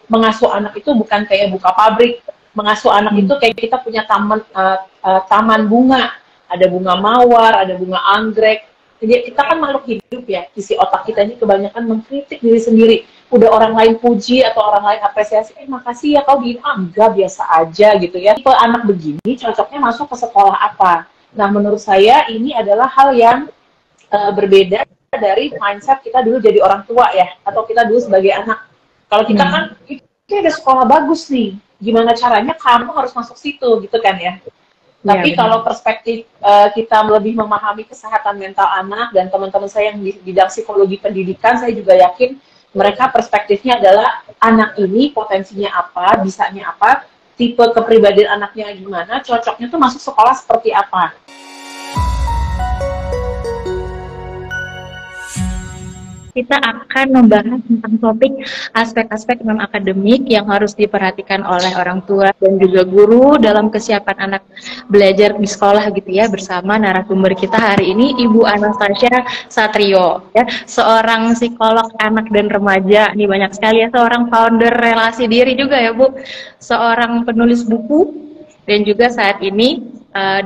mengasuh anak itu bukan kayak buka pabrik. Mengasuh anak itu kayak kita punya taman bunga, ada bunga mawar, ada bunga anggrek. Jadi kita kan makhluk hidup ya, isi otak kita ini kebanyakan mengkritik diri sendiri. Udah orang lain puji atau orang lain apresiasi, makasih ya kau gini, enggak, biasa aja gitu ya. Tipe anak begini cocoknya masuk ke sekolah apa? Nah, menurut saya ini adalah hal yang berbeda dari mindset kita dulu jadi orang tua ya, atau kita dulu sebagai anak. Kalau kita kan, itu ada sekolah bagus nih, gimana caranya kamu harus masuk situ gitu kan ya. Tapi kalau perspektif kita lebih memahami kesehatan mental anak dan teman-teman saya yang di bidang psikologi pendidikan, saya juga yakin mereka perspektifnya adalah anak ini potensinya apa, bisanya apa, tipe kepribadian anaknya gimana, cocoknya tuh masuk sekolah seperti apa. Kita akan membahas tentang topik aspek-aspek non-akademik yang harus diperhatikan oleh orang tua dan juga guru dalam kesiapan anak belajar di sekolah gitu ya, bersama narasumber kita hari ini Ibu Anastasia Satrio ya, seorang psikolog anak dan remaja. Nih banyak sekali ya, seorang founder Relasi Diri juga ya Bu, seorang penulis buku dan juga saat ini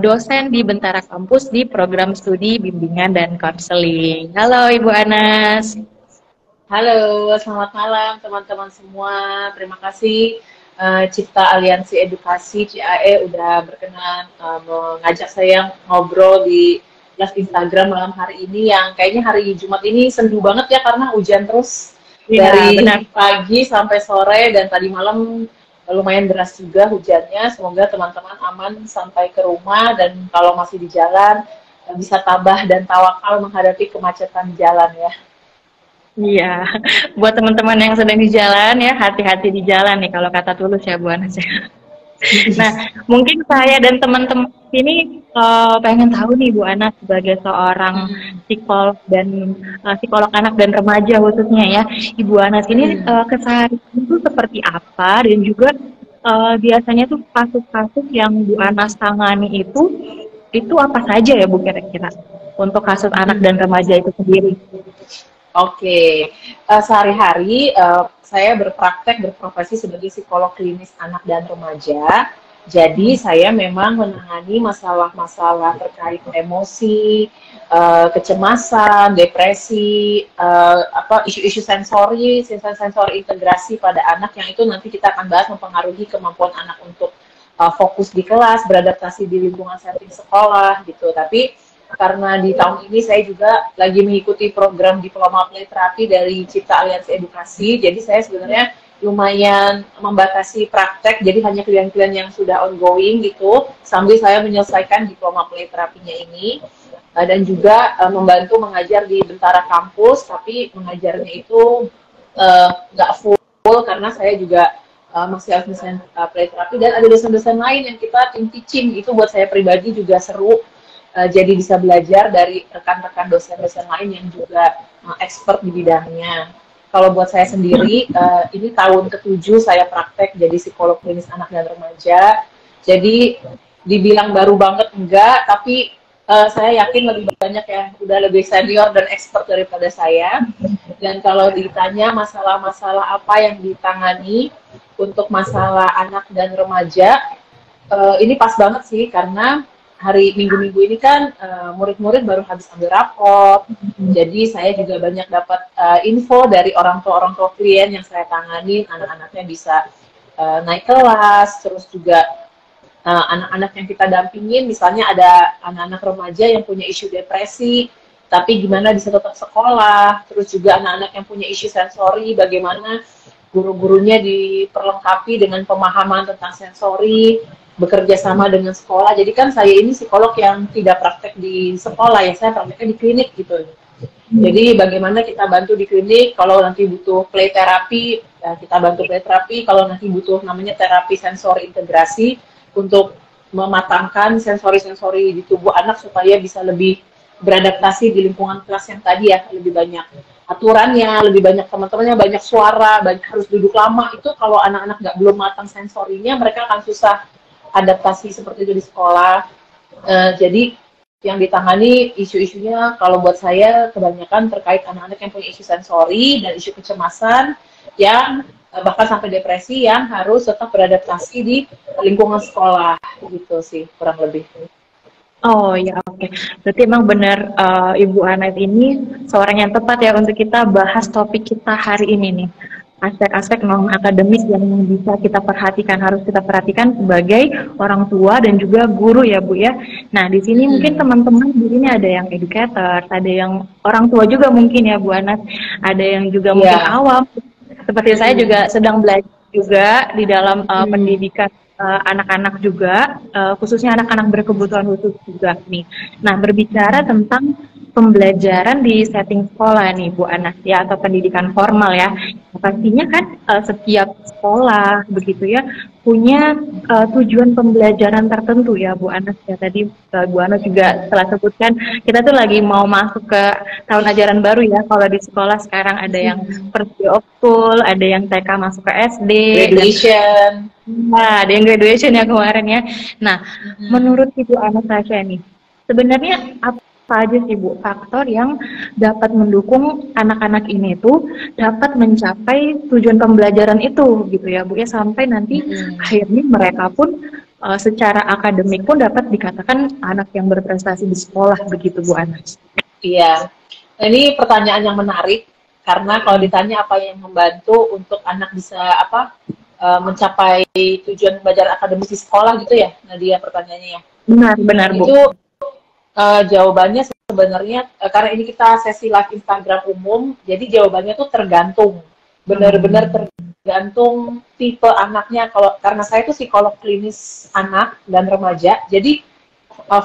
dosen di Bentara Kampus di program studi bimbingan dan konseling. Halo Ibu Anas. Halo, selamat malam teman-teman semua. Terima kasih Cipta Aliansi Edukasi CAE udah berkenan mengajak saya ngobrol di live Instagram malam hari ini, yang kayaknya hari Jumat ini sendu banget ya karena hujan terus dari pagi sampai sore, dan tadi malam lumayan deras juga hujannya. Semoga teman-teman aman sampai ke rumah, dan kalau masih di jalan bisa tabah dan tawakal menghadapi kemacetan jalan ya. Iya, buat teman-teman yang sedang di jalan ya, hati-hati di jalan nih kalau kata Tulus ya Bu Anas. Nah, mungkin saya dan teman-teman ini pengen tahu nih Bu Anas sebagai seorang psikolog dan psikolog anak dan remaja khususnya ya, Ibu Anas ini keseharian itu seperti apa, dan juga biasanya tuh kasus-kasus yang Bu Anas tangani itu apa saja ya Bu kira-kira untuk kasus anak dan remaja itu sendiri? Oke, sehari-hari saya berprofesi sebagai psikolog klinis anak dan remaja. Jadi saya memang menangani masalah-masalah terkait emosi, kecemasan, depresi, isu-isu sensori integrasi pada anak, yang itu nanti kita akan bahas mempengaruhi kemampuan anak untuk fokus di kelas, beradaptasi di lingkungan setting sekolah gitu. Tapi karena di tahun ini saya juga lagi mengikuti program diploma play terapi dari Cipta Aliansi Edukasi, jadi saya sebenarnya lumayan membatasi praktek, jadi hanya klien-klien yang sudah ongoing gitu, sambil saya menyelesaikan diploma play terapinya ini, dan juga membantu mengajar di Bentara Kampus, tapi mengajarnya itu nggak full karena saya juga masih harus desain play terapi, dan ada dosen-dosen lain yang kita tim teaching, itu buat saya pribadi juga seru. Jadi bisa belajar dari rekan-rekan dosen-dosen lain yang juga expert di bidangnya. Kalau buat saya sendiri, ini tahun ke-7 saya praktek jadi psikolog klinis anak dan remaja. Jadi dibilang baru banget enggak, tapi saya yakin lebih banyak yang udah lebih senior dan expert daripada saya. Dan kalau ditanya masalah-masalah apa yang ditangani untuk masalah anak dan remaja, ini pas banget sih, karena hari minggu-minggu ini kan murid-murid baru habis ambil raport, jadi saya juga banyak dapat info dari orang tua klien yang saya tangani, anak-anaknya bisa naik kelas, terus juga anak-anak yang kita dampingin, misalnya ada anak-anak remaja yang punya isu depresi, tapi gimana bisa tetap sekolah, terus juga anak-anak yang punya isu sensori, bagaimana guru-gurunya diperlengkapi dengan pemahaman tentang sensori, bekerja sama dengan sekolah. Jadi kan saya ini psikolog yang tidak praktek di sekolah ya, saya prakteknya di klinik gitu. Jadi bagaimana kita bantu di klinik, kalau nanti butuh play terapi, ya kita bantu play terapi, kalau nanti butuh namanya terapi sensori integrasi untuk mematangkan sensori-sensori di tubuh anak supaya bisa lebih beradaptasi di lingkungan kelas yang tadi ya, lebih banyak aturannya, lebih banyak teman-temannya, banyak suara, banyak harus duduk lama. Itu kalau anak-anak nggak belum matang sensorinya, mereka akan susah adaptasi seperti itu di sekolah. Jadi yang ditangani isu-isunya kalau buat saya kebanyakan terkait anak-anak yang punya isu sensori dan isu kecemasan yang bahkan sampai depresi yang harus tetap beradaptasi di lingkungan sekolah gitu sih kurang lebih. Oh ya, oke. Berarti emang benar Ibu Anet ini seorang yang tepat ya untuk kita bahas topik kita hari ini nih. Aspek-aspek non akademis yang bisa kita perhatikan, harus kita perhatikan sebagai orang tua dan juga guru ya Bu ya. Nah di sini mungkin teman-teman di sini ada yang educator, ada yang orang tua juga mungkin ya Bu Anet, ada yang juga mungkin awam. Seperti saya juga sedang belajar juga di dalam pendidikan anak-anak juga, khususnya anak-anak berkebutuhan khusus juga nih. Nah, berbicara tentang pembelajaran di setting sekolah nih Bu Anas ya, atau pendidikan formal ya. Pastinya kan setiap sekolah begitu ya punya tujuan pembelajaran tertentu ya Bu Anas ya. Tadi Bu Anas juga telah sebutkan kita tuh lagi mau masuk ke tahun ajaran baru ya. Kalau di sekolah sekarang ada yang first day of school, ada yang TK masuk ke SD, graduation. Nah, ada yang graduation ya kemarin ya. Nah, menurut Ibu Anastasia nih, sebenarnya apa aja sih Bu faktor yang dapat mendukung anak-anak ini tuh dapat mencapai tujuan pembelajaran itu gitu ya Bu ya, sampai nanti akhirnya mereka pun secara akademik pun dapat dikatakan anak yang berprestasi di sekolah begitu Bu Anas. Iya, ini pertanyaan yang menarik karena kalau ditanya apa yang membantu untuk anak bisa mencapai tujuan belajar akademis di sekolah gitu ya, Nadia pertanyaannya ya. Benar Bu. Itu jawabannya sebenarnya karena ini kita sesi live Instagram umum, jadi jawabannya tuh tergantung, benar-benar tergantung tipe anaknya. Kalau karena saya tuh psikolog klinis anak dan remaja, jadi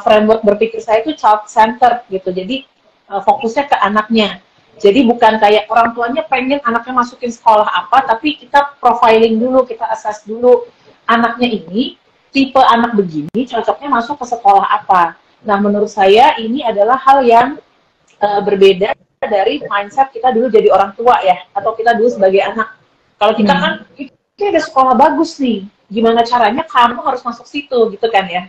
framework berpikir saya itu child center gitu. Jadi fokusnya ke anaknya. Jadi bukan kayak orang tuanya pengen anaknya masukin sekolah apa, tapi kita profiling dulu, kita assess dulu anaknya ini, tipe anak begini, cocoknya masuk ke sekolah apa. Nah, menurut saya ini adalah hal yang berbeda dari mindset kita dulu jadi orang tua ya, atau kita dulu sebagai anak. Kalau kita kan, itu ada sekolah bagus nih, gimana caranya kamu harus masuk situ, gitu kan ya.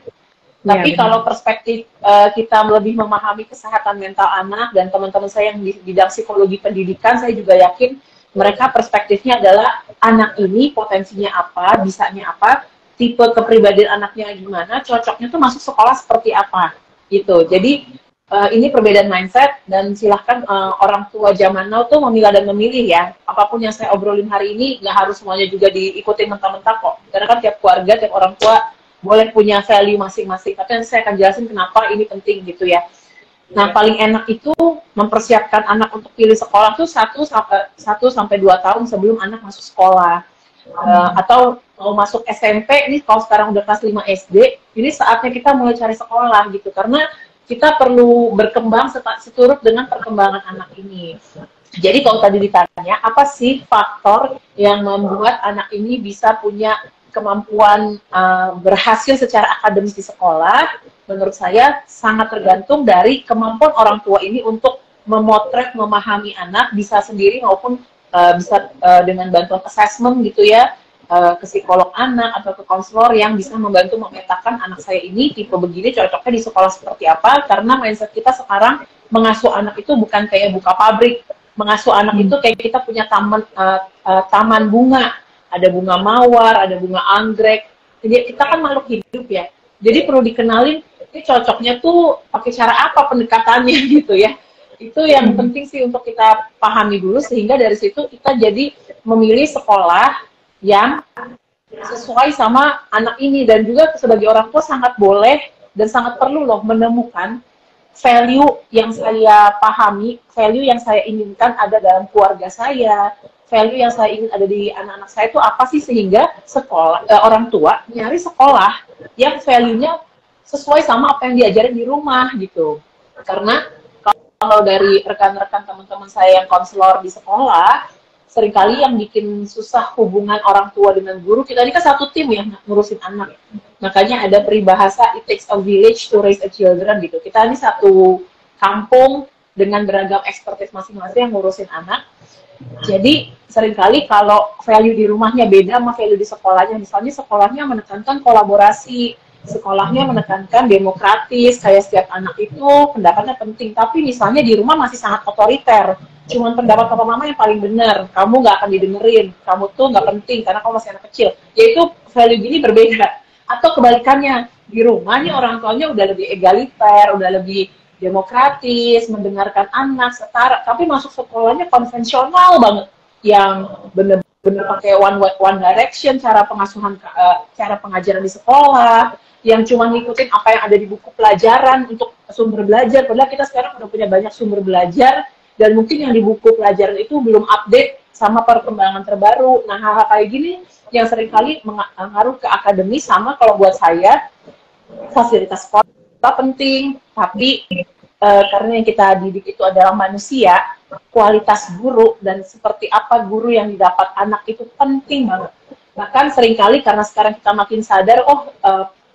Tapi kalau perspektif kita lebih memahami kesehatan mental anak dan teman-teman saya yang di bidang psikologi pendidikan, saya juga yakin mereka perspektifnya adalah anak ini potensinya apa, bisanya apa, tipe kepribadian anaknya gimana, cocoknya tuh masuk sekolah seperti apa, gitu. Jadi ini perbedaan mindset dan silahkan orang tua zaman now tuh memilah dan memilih ya. Apapun yang saya obrolin hari ini nggak harus semuanya juga diikuti mentah-mentah kok. Karena kan tiap keluarga, tiap orang tua boleh punya value masing-masing, tapi nanti saya akan jelasin kenapa ini penting gitu ya. Nah, paling enak itu mempersiapkan anak untuk pilih sekolah tuh 1 sampai 2 tahun sebelum anak masuk sekolah. Atau mau masuk SMP, ini kalau sekarang udah kelas 5 SD, ini saatnya kita mulai cari sekolah gitu, karena kita perlu berkembang seturut dengan perkembangan anak ini. Jadi kalau tadi ditanya, apa sih faktor yang membuat anak ini bisa punya kemampuan berhasil secara akademis di sekolah? Menurut saya sangat tergantung dari kemampuan orang tua ini untuk memotret, memahami anak, bisa sendiri maupun bisa dengan bantuan assessment gitu ya, ke psikolog anak atau ke konselor yang bisa membantu memetakan anak saya ini tipe begini cocoknya di sekolah seperti apa. Karena mindset kita sekarang mengasuh anak itu bukan kayak buka pabrik, mengasuh anak itu kayak kita punya taman bunga. Ada bunga mawar, ada bunga anggrek. Jadi kita kan makhluk hidup ya. Jadi perlu dikenalin ini cocoknya tuh pakai cara apa pendekatannya gitu ya. Itu yang penting sih untuk kita pahami dulu sehingga dari situ kita jadi memilih sekolah yang sesuai sama anak ini. Dan juga sebagai orang tua sangat boleh dan sangat perlu loh menemukan value yang saya pahami, value yang saya inginkan ada dalam keluarga saya, value yang saya ingin ada di anak-anak saya itu apa sih, sehingga sekolah orang tua nyari sekolah yang value-nya sesuai sama apa yang diajarin di rumah gitu. Karena kalau dari rekan-rekan teman-teman saya yang konselor di sekolah, seringkali yang bikin susah hubungan orang tua dengan guru, kita ini kan satu tim ya ngurusin anak. Makanya ada peribahasa it takes a village to raise a children gitu. Kita ini satu kampung dengan beragam expertise masing-masing yang ngurusin anak. Jadi seringkali kalau value di rumahnya beda sama value di sekolahnya, misalnya sekolahnya menekankan kolaborasi, sekolahnya menekankan demokratis, kayak setiap anak itu pendapatnya penting, tapi misalnya di rumah masih sangat otoriter, cuman pendapat papa mama yang paling benar, kamu nggak akan didengerin, kamu tuh nggak penting karena kamu masih anak kecil, yaitu value gini berbeda. Atau kebalikannya, di rumah nih orang tuanya udah lebih egaliter, udah lebih demokratis, mendengarkan anak, setara, tapi masuk sekolahnya konvensional banget, yang bener-bener pakai one direction cara pengasuhan, cara pengajaran di sekolah, yang cuma ngikutin apa yang ada di buku pelajaran untuk sumber belajar, padahal kita sekarang udah punya banyak sumber belajar, dan mungkin yang di buku pelajaran itu belum update sama perkembangan terbaru. Nah, hal-hal kayak gini yang seringkali mengaruh ke akademis. Sama kalau buat saya, fasilitas sekolah penting, tapi karena yang kita didik itu adalah manusia, kualitas guru dan seperti apa guru yang didapat anak itu penting banget. Bahkan seringkali karena sekarang kita makin sadar,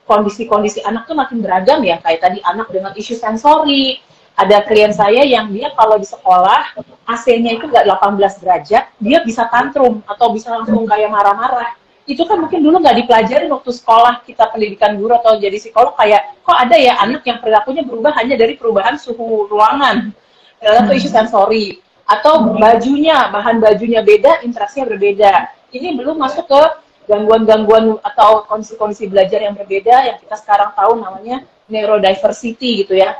kondisi-kondisi anak tuh makin beragam ya, kayak tadi anak dengan isu sensori. Ada klien saya yang dia kalau di sekolah AC-nya itu nggak 18 derajat, dia bisa tantrum atau bisa langsung kayak marah-marah. Itu kan mungkin dulu nggak dipelajari waktu sekolah kita pendidikan guru atau jadi psikolog, kayak kok ada ya anak yang perilakunya berubah hanya dari perubahan suhu ruangan atau isu sensori, atau bajunya, bahan bajunya beda, interaksinya berbeda. Ini belum masuk ke gangguan-gangguan atau kondisi-kondisi belajar yang berbeda yang kita sekarang tahu namanya neurodiversity gitu ya.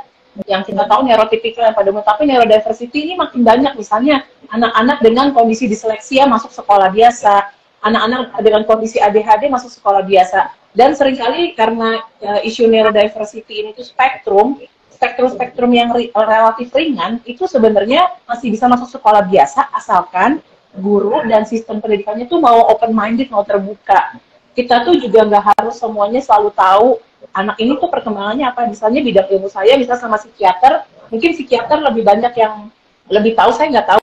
Yang kita tahu neurotipikal yang pada umumnya, tapi neurodiversity ini makin banyak. Misalnya anak-anak dengan kondisi disleksia masuk sekolah biasa, anak-anak dengan kondisi ADHD masuk sekolah biasa, dan seringkali karena isu neurodiversity ini itu spektrum yang relatif ringan, itu sebenarnya masih bisa masuk sekolah biasa asalkan guru dan sistem pendidikannya tuh mau open minded, mau terbuka. Kita tuh juga nggak harus semuanya selalu tahu anak ini tuh perkembangannya apa. Misalnya bidang ilmu saya, misalnya sama psikiater, mungkin psikiater lebih banyak yang lebih tahu, saya nggak tahu.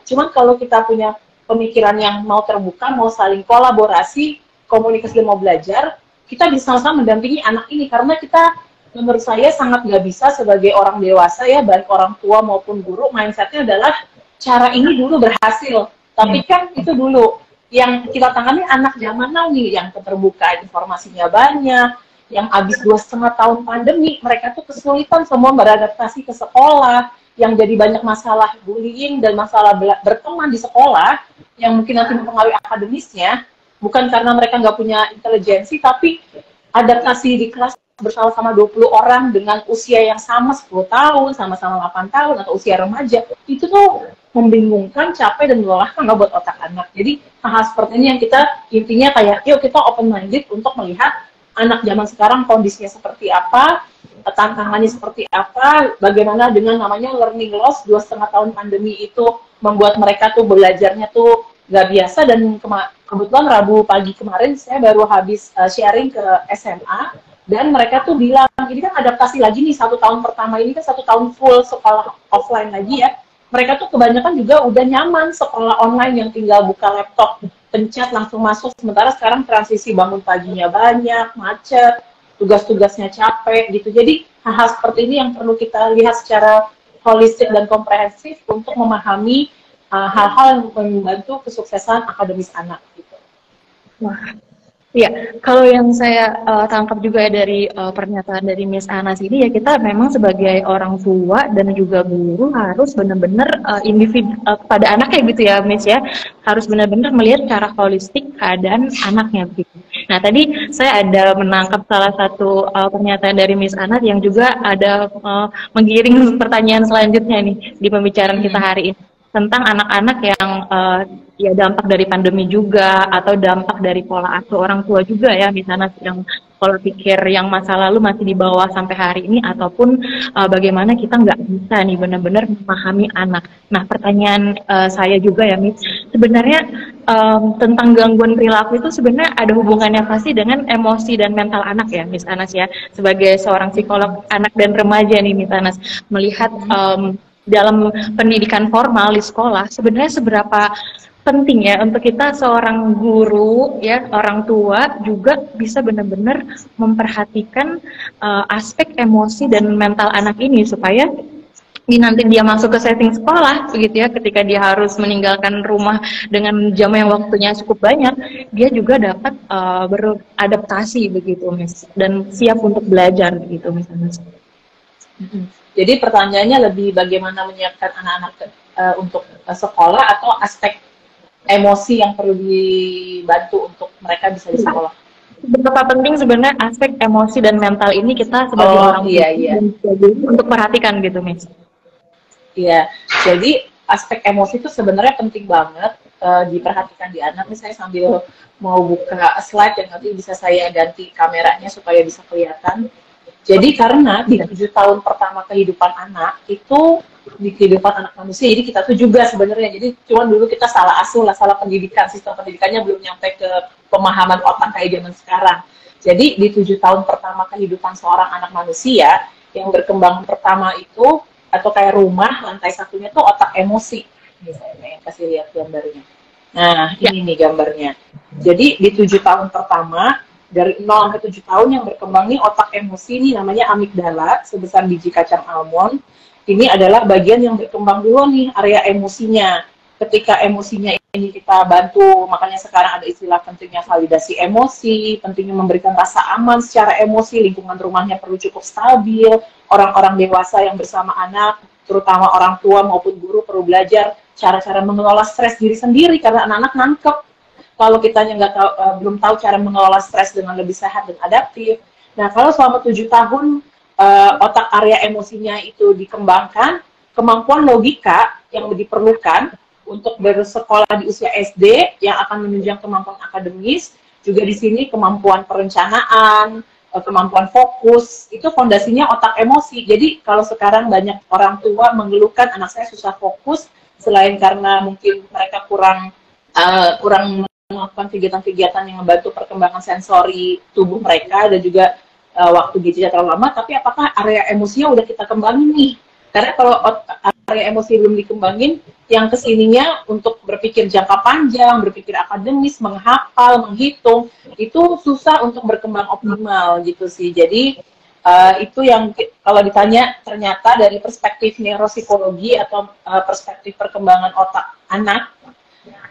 Cuman kalau kita punya pemikiran yang mau terbuka, mau saling kolaborasi, komunikasi dan mau belajar, kita bisa sama-sama mendampingi anak ini. Karena kita, menurut saya, sangat nggak bisa sebagai orang dewasa ya, baik orang tua maupun guru, mindsetnya adalah cara ini dulu berhasil. Tapi kan itu dulu. Yang kita tangani anak zaman now nih, yang keterbukaan informasinya banyak, yang habis 2,5 tahun pandemi, mereka tuh kesulitan semua beradaptasi ke sekolah, yang jadi banyak masalah bullying dan masalah berteman di sekolah, yang mungkin nanti mempengaruhi akademisnya, bukan karena mereka nggak punya intelijensi, tapi adaptasi di kelas bersama-sama 20 orang dengan usia yang sama 10 tahun, sama-sama 8 tahun, atau usia remaja, itu tuh membingungkan, capek, dan melelahkan buat otak anak. Jadi hal-hal seperti ini yang kita intinya kayak, yuk kita open-minded untuk melihat anak zaman sekarang kondisinya seperti apa, tantangannya seperti apa, bagaimana dengan namanya learning loss, 2,5 tahun pandemi itu membuat mereka tuh belajarnya tuh nggak biasa. Dan kebetulan Rabu pagi kemarin saya baru habis sharing ke SMA, dan mereka tuh bilang, ini kan adaptasi lagi nih, 1 tahun pertama ini kan 1 tahun full sekolah offline lagi ya. Mereka tuh kebanyakan juga udah nyaman sekolah online yang tinggal buka laptop, pencet langsung masuk. Sementara sekarang transisi bangun paginya banyak, macet, tugas-tugasnya capek gitu. Jadi hal-hal seperti ini yang perlu kita lihat secara holistik dan komprehensif untuk memahami hal-hal yang membantu kesuksesan akademis anak gitu. Wah. Ya, kalau yang saya tangkap juga dari pernyataan dari Miss Anas ini, ya kita memang sebagai orang tua dan juga guru harus benar-benar individu pada anaknya gitu ya, Miss ya, harus benar-benar melihat secara holistik keadaan anaknya begitu. Nah, tadi saya ada menangkap salah satu pernyataan dari Miss Anas yang juga ada menggiring pertanyaan selanjutnya nih di pembicaraan kita hari ini, tentang anak-anak yang ya dampak dari pandemi juga, atau dampak dari pola asuh orang tua juga ya, misalnya yang pola pikir yang masa lalu masih dibawa sampai hari ini, ataupun bagaimana kita nggak bisa nih benar-benar memahami anak. Nah, pertanyaan saya juga ya, Miss, sebenarnya tentang gangguan perilaku itu sebenarnya ada hubungannya pasti dengan emosi dan mental anak ya, Miss Anas ya, sebagai seorang psikolog anak dan remaja nih, Miss Anas, melihat dalam pendidikan formal di sekolah, sebenarnya seberapa penting ya untuk kita seorang guru ya, orang tua juga bisa benar-benar memperhatikan aspek emosi dan mental anak ini, supaya nanti dia masuk ke setting sekolah begitu ya, ketika dia harus meninggalkan rumah dengan jam yang waktunya cukup banyak, dia juga dapat beradaptasi begitu Miss, dan siap untuk belajar begitu misalnya. Jadi pertanyaannya lebih bagaimana menyiapkan anak-anak untuk sekolah atau aspek emosi yang perlu dibantu untuk mereka bisa di sekolah. Betapa penting sebenarnya aspek emosi dan mental ini kita sebagai orang tua untuk perhatikan gitu Miss. Iya, jadi aspek emosi itu sebenarnya penting banget diperhatikan di anak. Nih saya sambil mau buka slide yang nanti bisa saya ganti kameranya supaya bisa kelihatan. Jadi karena di 7 tahun pertama kehidupan anak itu di kehidupan anak manusia, jadi kita tuh juga sebenarnya, jadi cuman dulu kita salah asuh lah, salah pendidikan, sistem pendidikannya belum nyampe ke pemahaman otak kayak zaman sekarang. Jadi di 7 tahun pertama kehidupan seorang anak manusia, yang berkembang pertama itu atau kayak rumah, lantai satunya tuh otak emosi. Ini saya kasih lihat gambarnya. Nah, ini nih gambarnya. Jadi di 7 tahun pertama, dari 0 sampai 7 tahun yang berkembang nih otak emosi ini namanya amigdala, sebesar biji kacang almond. Ini adalah bagian yang berkembang dulu nih, area emosinya. Ketika emosinya ini kita bantu, makanya sekarang ada istilah pentingnya validasi emosi, pentingnya memberikan rasa aman secara emosi, lingkungan rumahnya perlu cukup stabil, orang-orang dewasa yang bersama anak, terutama orang tua maupun guru perlu belajar cara-cara mengelola stres diri sendiri, karena anak-anak nangkep kalau kitanya nggak tahu, belum tahu cara mengelola stres dengan lebih sehat dan adaptif. Nah, kalau selama 7 tahun otak area emosinya itu dikembangkan, kemampuan logika yang diperlukan untuk bersekolah di usia SD yang akan menunjang kemampuan akademis, juga di sini kemampuan perencanaan, kemampuan fokus, itu fondasinya otak emosi. Jadi kalau sekarang banyak orang tua mengeluhkan anak saya susah fokus, selain karena mungkin mereka kurang melakukan kegiatan-kegiatan yang membantu perkembangan sensori tubuh mereka, dan juga waktu gadgetnya terlalu lama, tapi apakah area emosinya udah kita kembangin nih? Karena kalau area emosi belum dikembangin, yang kesininya untuk berpikir jangka panjang, berpikir akademis, menghafal, menghitung, itu susah untuk berkembang optimal gitu sih. Jadi itu yang kalau ditanya ternyata dari perspektif neuropsikologi atau perspektif perkembangan otak anak,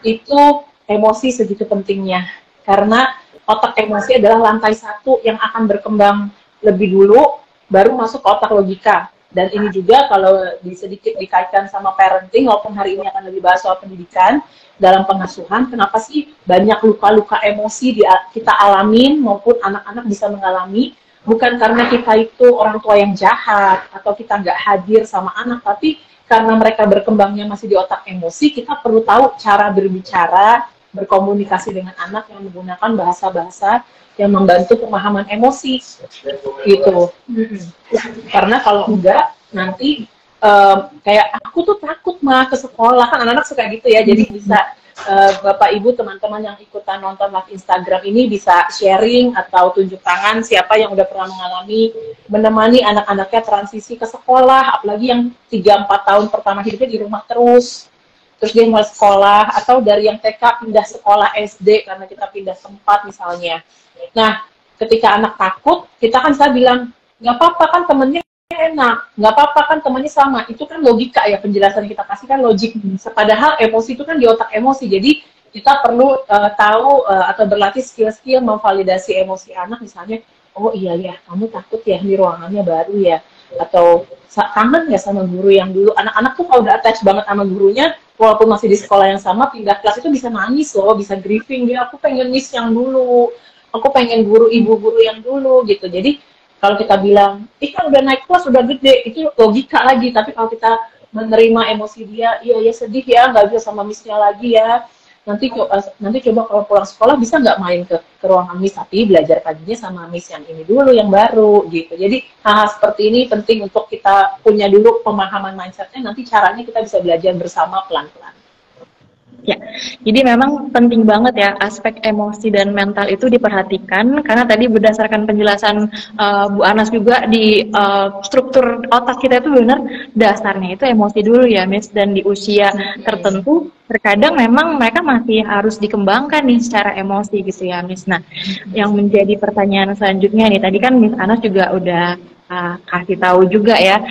itu emosi segitu pentingnya. Karena otak emosi adalah lantai satu yang akan berkembang lebih dulu, baru masuk ke otak logika. Dan ini juga kalau sedikit dikaitkan sama parenting, walaupun hari ini akan lebih bahas soal pendidikan, dalam pengasuhan, kenapa sih banyak luka-luka emosi kita alamin, maupun anak-anak bisa mengalami, bukan karena kita itu orang tua yang jahat, atau kita nggak hadir sama anak, tapi karena mereka berkembangnya masih di otak emosi, kita perlu tahu cara berbicara, berkomunikasi dengan anak yang menggunakan bahasa-bahasa yang membantu pemahaman emosi gitu. Karena kalau enggak nanti kayak aku tuh takut mah ke sekolah, kan anak-anak suka gitu ya. Jadi bisa Bapak Ibu teman-teman yang ikutan nonton live Instagram ini bisa sharing atau tunjuk tangan siapa yang udah pernah mengalami menemani anak-anaknya transisi ke sekolah, apalagi yang 3-4 tahun pertama hidupnya di rumah terus dia mulai sekolah, atau dari yang TK pindah sekolah SD karena kita pindah tempat misalnya. Nah, ketika anak takut, kita kan saya bilang, nggak apa-apa kan temennya enak, nggak apa-apa kan temennya sama. Itu kan logika ya, penjelasan kita kasih kan logik. Padahal emosi itu kan di otak emosi. Jadi kita perlu tahu atau berlatih skill-skill memvalidasi emosi anak, misalnya, oh iya ya, kamu takut ya, di ruangannya baru ya, atau kangen ya sama guru yang dulu. Anak-anak tuh kalau udah attach banget sama gurunya, walaupun masih di sekolah yang sama, pindah kelas itu bisa nangis loh, bisa grieving, dia aku pengen miss yang dulu, aku pengen guru ibu guru yang dulu gitu. Jadi kalau kita bilang, kan udah naik kelas, udah gede, itu logika lagi. Tapi kalau kita menerima emosi dia, iya ya sedih ya, nggak bisa sama missnya lagi ya, nanti coba kalau pulang sekolah bisa nggak main ke ruangan miss, tapi belajar paginya sama miss yang ini dulu, yang baru gitu. Jadi hal seperti ini penting untuk kita punya dulu pemahaman mindsetnya, nanti caranya kita bisa belajar bersama pelan-pelan. Ya, jadi memang penting banget ya aspek emosi dan mental itu diperhatikan, karena tadi berdasarkan penjelasan Bu Anas juga di struktur otak kita itu benar dasarnya itu emosi dulu ya Miss, dan di usia tertentu terkadang memang mereka masih harus dikembangkan nih secara emosi gitu ya Miss. Nah, yang menjadi pertanyaan selanjutnya nih, tadi kan Miss Anas juga udah kasih tahu juga ya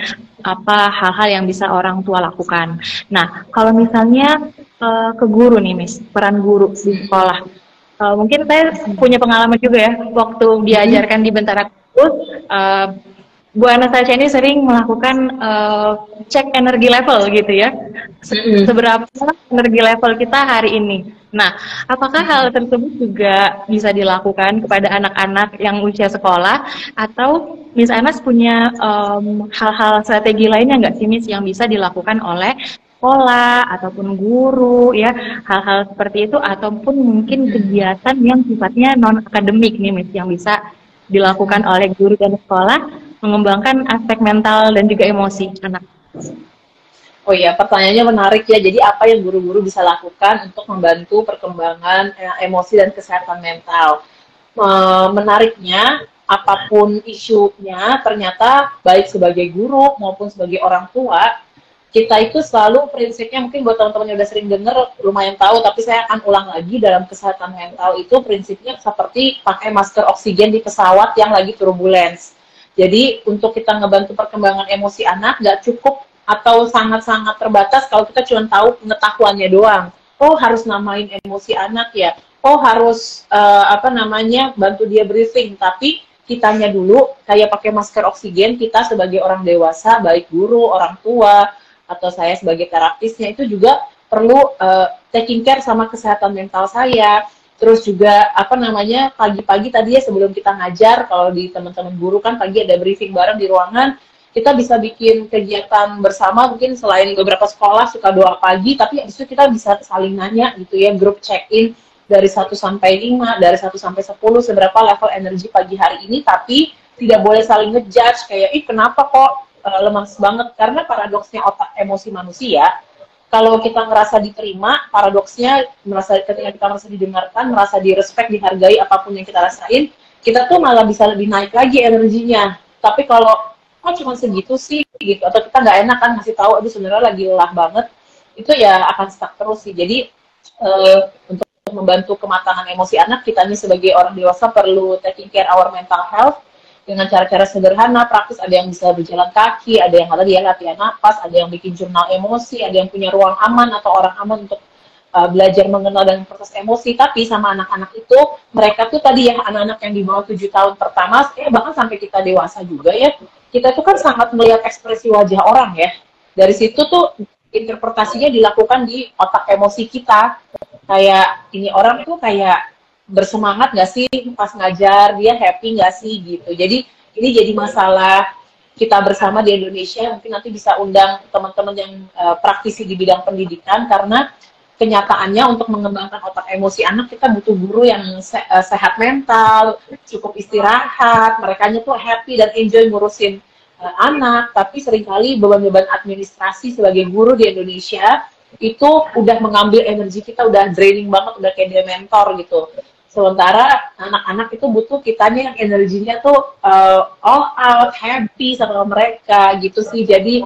apa hal-hal yang bisa orang tua lakukan. Nah, kalau misalnya ke guru nih, Miss, peran guru di sekolah. Mungkin saya punya pengalaman juga ya, waktu diajarkan di Bentara Kampus, Bu Anastasia ini sering melakukan cek energi level gitu ya, seberapa energi level kita hari ini. Nah, apakah hal tersebut juga bisa dilakukan kepada anak-anak yang usia sekolah, atau Miss Anas punya hal-hal strategi lainnya nggak sih, Miss, yang bisa dilakukan oleh sekolah ataupun guru ya, hal-hal seperti itu, ataupun mungkin kegiatan yang sifatnya non akademik nih, Miss, yang bisa dilakukan oleh guru dan sekolah mengembangkan aspek mental dan juga emosi anak. Oh iya, pertanyaannya menarik ya. Jadi apa yang guru-guru bisa lakukan untuk membantu perkembangan emosi dan kesehatan mental? Menariknya, apapun isunya, ternyata baik sebagai guru maupun sebagai orang tua, kita itu selalu prinsipnya, mungkin buat teman-teman yang udah sering dengar lumayan tahu, tapi saya akan ulang lagi, dalam kesehatan mental itu prinsipnya seperti pakai masker oksigen di pesawat yang lagi turbulence. Jadi untuk kita ngebantu perkembangan emosi anak nggak cukup atau sangat-sangat terbatas kalau kita cuma tahu pengetahuannya doang. Oh, harus namain emosi anak ya. Oh, harus bantu dia breathing, tapi kitanya dulu kayak pakai masker oksigen, kita sebagai orang dewasa, baik guru, orang tua, atau saya sebagai terapisnya itu juga perlu taking care sama kesehatan mental saya. Terus juga pagi-pagi tadi ya sebelum kita ngajar, kalau di teman-teman guru kan pagi ada briefing bareng di ruangan, kita bisa bikin kegiatan bersama, mungkin selain beberapa sekolah suka doa pagi, tapi habis itu kita bisa saling nanya gitu ya, grup check-in dari 1 sampai 5, dari 1 sampai 10 seberapa level energi pagi hari ini, tapi tidak boleh saling ngejudge kayak kenapa kok lemas banget, karena paradoksnya otak emosi manusia, kalau kita ngerasa diterima, paradoksnya ketika kita merasa didengarkan, merasa direspek, dihargai apapun yang kita rasain, kita tuh malah bisa lebih naik lagi energinya. Tapi kalau cuma segitu sih gitu, atau kita nggak enak kan ngasih tahu aduh sebenarnya lagi lelah banget, itu ya akan stuck terus sih. Jadi untuk membantu kematangan emosi anak, kita ini sebagai orang dewasa perlu taking care our mental health dengan cara-cara sederhana, praktis. Ada yang bisa berjalan kaki, ada yang tadi ya latihan napas, ada yang bikin jurnal emosi, ada yang punya ruang aman atau orang aman untuk belajar mengenal dan proses emosi. Tapi sama anak-anak itu, mereka tuh tadi ya, anak-anak yang di bawah 7 tahun pertama, bahkan sampai kita dewasa juga ya, kita tuh kan sangat melihat ekspresi wajah orang ya. Dari situ tuh interpretasinya dilakukan di otak emosi kita. Kayak ini orang tuh kayak bersemangat nggak sih pas ngajar, dia happy nggak sih gitu. Jadi ini jadi masalah kita bersama di Indonesia. Mungkin nanti bisa undang teman-teman yang praktisi di bidang pendidikan, karena kenyataannya untuk mengembangkan otak emosi anak kita butuh guru yang sehat mental, cukup istirahat, merekanya tuh happy dan enjoy ngurusin anak. Tapi seringkali beban-beban administrasi sebagai guru di Indonesia itu udah mengambil energi kita, udah draining banget, udah kayak dementor gitu. Sementara anak-anak itu butuh kitanya yang energinya tuh all out, happy sama mereka gitu sih. Jadi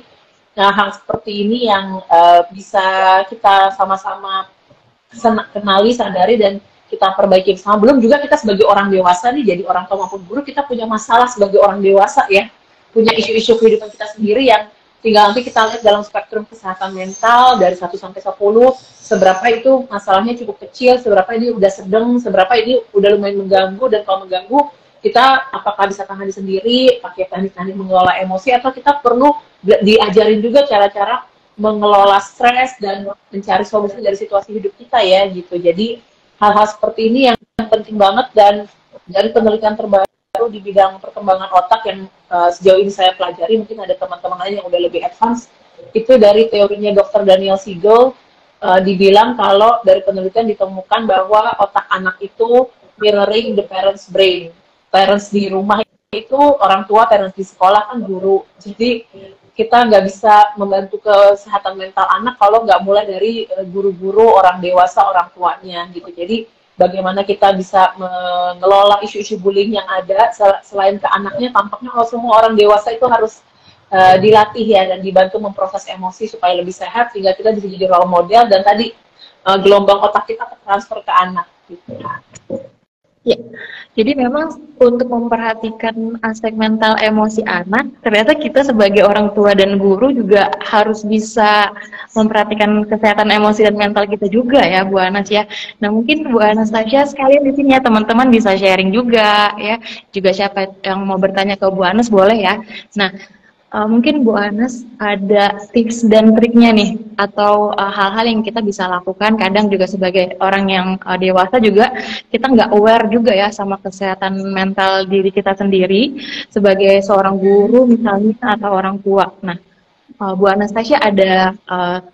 hal seperti ini yang bisa kita sama-sama kenali, sadari, dan kita perbaiki bersama. Belum juga kita sebagai orang dewasa nih, jadi orang tua maupun guru, kita punya masalah sebagai orang dewasa ya. Punya isu-isu kehidupan kita sendiri yang tinggal nanti kita lihat dalam spektrum kesehatan mental dari 1 sampai 10, seberapa itu masalahnya cukup kecil, seberapa ini udah sedang, seberapa ini udah lumayan mengganggu, dan kalau mengganggu, kita apakah bisa tangani sendiri, pakai teknik-teknik mengelola emosi, atau kita perlu diajarin juga cara-cara mengelola stres dan mencari solusi dari situasi hidup kita ya gitu. Jadi hal-hal seperti ini yang penting banget, dan dari penelitian terbaru di bidang perkembangan otak yang sejauh ini saya pelajari, mungkin ada teman-teman lain yang udah lebih advance, itu dari teorinya Dr. Daniel Siegel, dibilang kalau dari penelitian ditemukan bahwa otak anak itu mirroring the parents' brain. Parents di rumah itu orang tua, parents di sekolah kan guru. Jadi kita nggak bisa membantu kesehatan mental anak kalau nggak mulai dari guru-guru, orang dewasa, orang tuanya gitu. Jadi bagaimana kita bisa mengelola isu-isu bullying yang ada selain ke anaknya, tampaknya kalau semua orang dewasa itu harus dilatih ya, dan dibantu memproses emosi supaya lebih sehat, sehingga kita bisa jadi role model, dan tadi gelombang otak kita transfer ke anak gitu. Ya, jadi memang untuk memperhatikan aspek mental emosi anak, ternyata kita sebagai orang tua dan guru juga harus bisa memperhatikan kesehatan emosi dan mental kita juga ya, Bu Anas ya. Nah, mungkin Bu Anastasia sekalian di sini ya, teman-teman bisa sharing juga ya. Juga siapa yang mau bertanya ke Bu Anas boleh ya. Nah, mungkin Bu Anas ada tips dan triknya nih, atau hal-hal yang kita bisa lakukan. Kadang juga sebagai orang yang dewasa juga kita nggak aware juga ya sama kesehatan mental diri kita sendiri sebagai seorang guru misalnya atau orang tua. Nah, Bu Anastasia ada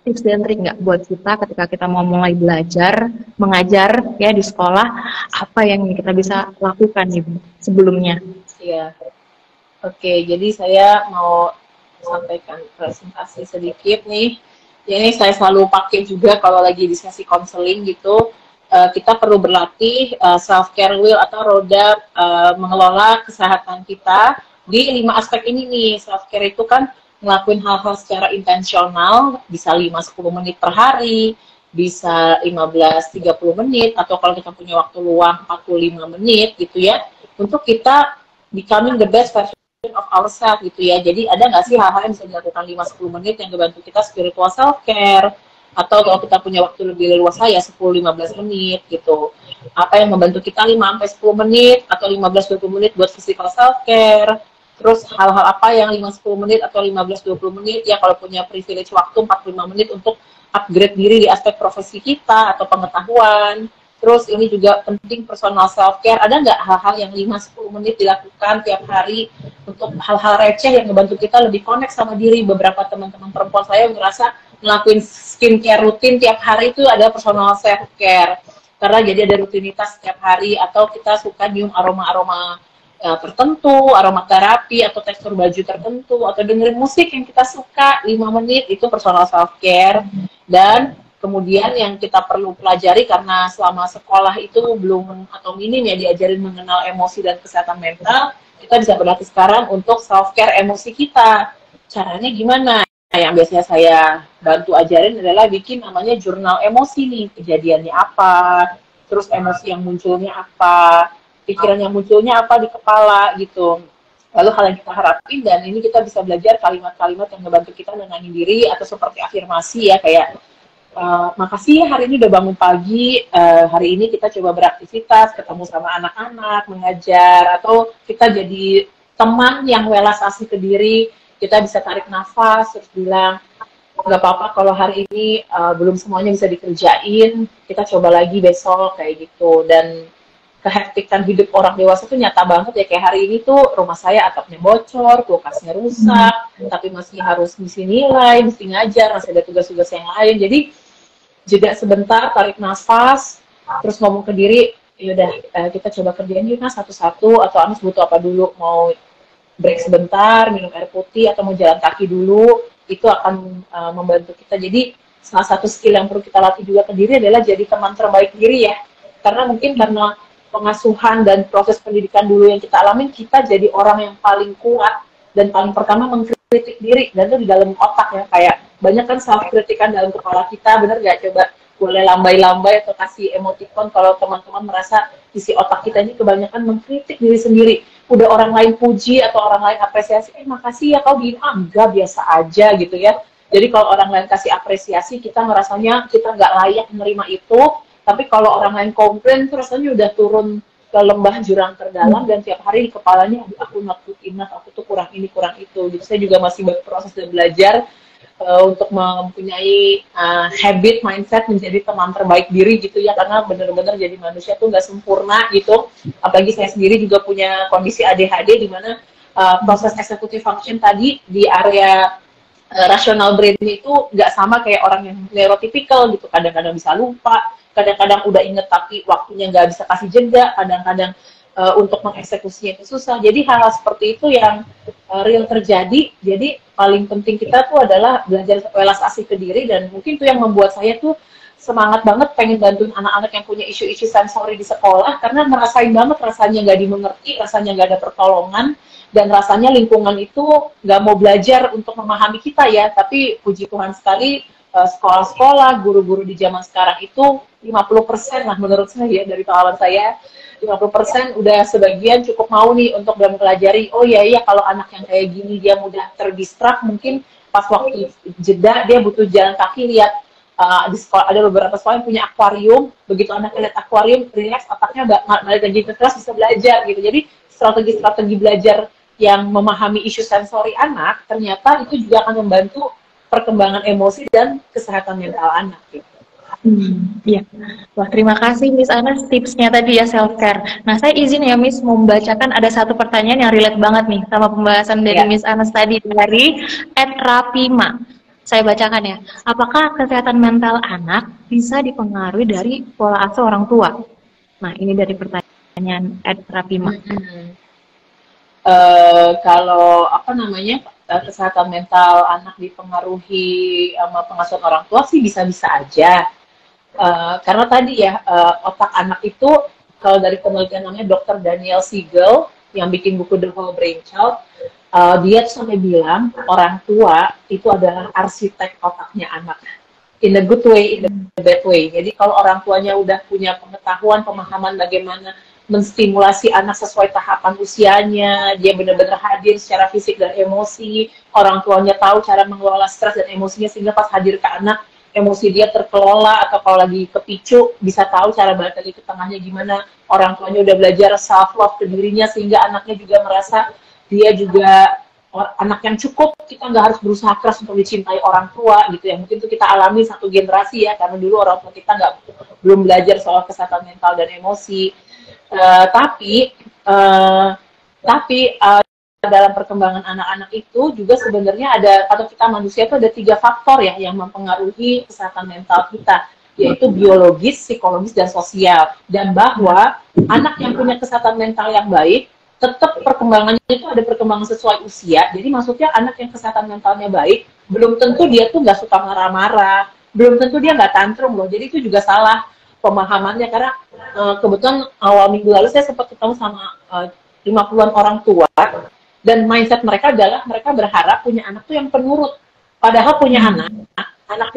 tips dan trik nggak buat kita ketika kita mau mulai belajar, mengajar ya di sekolah, apa yang kita bisa lakukan nih Bu, sebelumnya? Iya. Oke, jadi saya mau sampaikan presentasi sedikit nih. Ini saya selalu pakai juga kalau lagi di sesi konseling gitu. Kita perlu berlatih self care wheel atau roda mengelola kesehatan kita di 5 aspek ini nih. Self care itu kan ngelakuin hal-hal secara intensional, bisa 5-10 menit per hari, bisa 15-30 menit, atau kalau kita punya waktu luang 45 menit gitu ya, untuk kita becoming the best version of ourselves gitu ya. Jadi ada nggak sih hal-hal yang bisa dilakukan 5-10 menit yang membantu kita spiritual self-care, atau kalau kita punya waktu lebih leluasa ya 10-15 menit gitu. Apa yang membantu kita 5-10 menit atau 15-20 menit buat physical self-care. Terus hal-hal apa yang 5-10 menit atau 15-20 menit ya kalau punya privilege waktu 45 menit untuk upgrade diri di aspek profesi kita atau pengetahuan. Terus ini juga penting personal self-care. Ada nggak hal-hal yang 5-10 menit dilakukan tiap hari untuk hal-hal receh yang membantu kita lebih connect sama diri? Beberapa teman-teman perempuan saya merasa ngelakuin skincare rutin tiap hari itu ada personal self-care. Karena jadi ada rutinitas setiap hari, atau kita suka nyium aroma-aroma tertentu, aromaterapi atau tekstur baju tertentu, atau dengerin musik yang kita suka 5 menit, itu personal self-care. Dan kemudian yang kita perlu pelajari karena selama sekolah itu belum atau minim ya diajarin mengenal emosi dan kesehatan mental, kita bisa berlatih sekarang untuk self-care emosi kita. Caranya gimana? Yang biasanya saya bantu ajarin adalah bikin namanya jurnal emosi nih. Kejadiannya apa, terus emosi yang munculnya apa, pikiran yang munculnya apa di kepala gitu. Lalu hal yang kita harapin, dan ini kita bisa belajar kalimat-kalimat yang membantu kita menenangin diri, atau seperti afirmasi ya, kayak makasih ya hari ini udah bangun pagi, hari ini kita coba beraktivitas, ketemu sama anak-anak, mengajar, atau kita jadi teman yang welas asih ke diri. Kita bisa tarik nafas, terus bilang, nggak apa-apa kalau hari ini belum semuanya bisa dikerjain, kita coba lagi besok, kayak gitu. Dan kehektikan hidup orang dewasa tuh nyata banget ya, kayak hari ini tuh rumah saya atapnya bocor, kulkasnya rusak, tapi masih harus mesti nilai, mesti ngajar, masih ada tugas-tugas yang lain. Jadi jeda sebentar, tarik nafas, terus ngomong ke diri, yaudah kita coba kerjain yuk nah satu-satu, atau Anas butuh apa dulu, mau break sebentar, minum air putih, atau mau jalan kaki dulu, itu akan membantu kita. Jadi salah satu skill yang perlu kita latih juga ke diri adalah jadi teman terbaik diri ya, karena mungkin karena pengasuhan dan proses pendidikan dulu yang kita alamin, kita jadi orang yang paling kuat dan paling pertama mengkritik diri, dan itu di dalam otak ya, kayak banyak kan self-kritikan dalam kepala kita, bener gak? Coba boleh lambai-lambai atau kasih emoticon kalau teman-teman merasa isi otak kita ini kebanyakan mengkritik diri sendiri. Udah orang lain puji atau orang lain apresiasi, makasih ya kau gini, enggak, biasa aja gitu ya. Jadi kalau orang lain kasih apresiasi, kita ngerasanya kita nggak layak menerima itu, tapi kalau orang lain komplain, itu rasanya udah turun ke lembah jurang terdalam, dan tiap hari di kepalanya, aduh aku not good enough, aku tuh kurang ini, kurang itu. Jadi saya juga masih berproses dan belajar untuk mempunyai habit, mindset menjadi teman terbaik diri gitu ya, karena benar-benar jadi manusia tuh nggak sempurna gitu. Apalagi saya sendiri juga punya kondisi ADHD, di mana proses executive function tadi di area rational brain itu nggak sama kayak orang yang neurotypical gitu. Kadang-kadang bisa lupa, kadang-kadang udah inget tapi waktunya nggak bisa kasih jeda, kadang-kadang untuk mengeksekusinya itu susah. Jadi hal-hal seperti itu yang real terjadi. Jadi paling penting kita tuh adalah belajar welas asih ke diri, dan mungkin itu yang membuat saya tuh semangat banget pengen bantuin anak-anak yang punya isu-isu sensori di sekolah, karena ngerasain banget rasanya nggak dimengerti, rasanya nggak ada pertolongan, dan rasanya lingkungan itu nggak mau belajar untuk memahami kita ya. Tapi puji Tuhan sekali sekolah-sekolah, guru-guru di zaman sekarang itu 50% lah menurut saya, dari pengalaman saya, 50% udah sebagian cukup mau nih untuk mempelajari, oh iya iya kalau anak yang kayak gini dia mudah terdistrak, mungkin pas waktu jeda dia butuh jalan kaki lihat di sekolah, ada beberapa sekolah yang punya akuarium, begitu anak lihat akuarium, relax, otaknya balik lagi ke kelas bisa belajar gitu. Jadi strategi-strategi belajar yang memahami isu sensori anak, ternyata itu juga akan membantu perkembangan emosi dan kesehatan mental anak gitu. Iya. Wah, terima kasih Miss Anas tipsnya tadi ya, self care. Nah, saya izin ya Miss membacakan ada satu pertanyaan yang relate banget nih sama pembahasan dari Miss Anas tadi dari @rapima. Saya bacakan ya. Apakah kesehatan mental anak bisa dipengaruhi dari pola asuh orang tua? Nah, ini dari pertanyaan @rapima. Kalau apa namanya, kesehatan mental anak dipengaruhi sama pengasuhan orang tua sih bisa-bisa aja. Karena tadi ya, otak anak itu, kalau dari penelitian namanya Dr. Daniel Siegel yang bikin buku The Whole Brain Child, dia tuh sampai bilang orang tua itu adalah arsitek otaknya anak, in a good way, in a bad way. Jadi kalau orang tuanya udah punya pengetahuan, pemahaman bagaimana menstimulasi anak sesuai tahapan usianya, dia benar-benar hadir secara fisik dan emosi, orang tuanya tahu cara mengelola stres dan emosinya sehingga pas hadir ke anak, emosi dia terkelola, atau kalau lagi kepicu bisa tahu cara balik lagi ke tengahnya gimana, orang tuanya udah belajar self love ke dirinya sehingga anaknya juga merasa dia juga anak yang cukup, kita nggak harus berusaha keras untuk dicintai orang tua gitu ya. Mungkin itu kita alami satu generasi ya, karena dulu orang tua kita belum belajar soal kesehatan mental dan emosi. Tapi dalam perkembangan anak-anak itu juga sebenarnya ada, atau kita manusia itu ada 3 faktor ya yang mempengaruhi kesehatan mental kita, yaitu biologis, psikologis, dan sosial. Dan bahwa anak yang punya kesehatan mental yang baik, tetap perkembangannya itu ada perkembangan sesuai usia. Jadi maksudnya anak yang kesehatan mentalnya baik, belum tentu dia tuh nggak suka marah-marah, belum tentu dia nggak tantrum loh. Jadi itu juga salah pemahamannya, karena kebetulan awal minggu lalu saya sempat ketemu sama 50-an orang tua, dan mindset mereka adalah mereka berharap punya anak tuh yang penurut. Padahal punya anak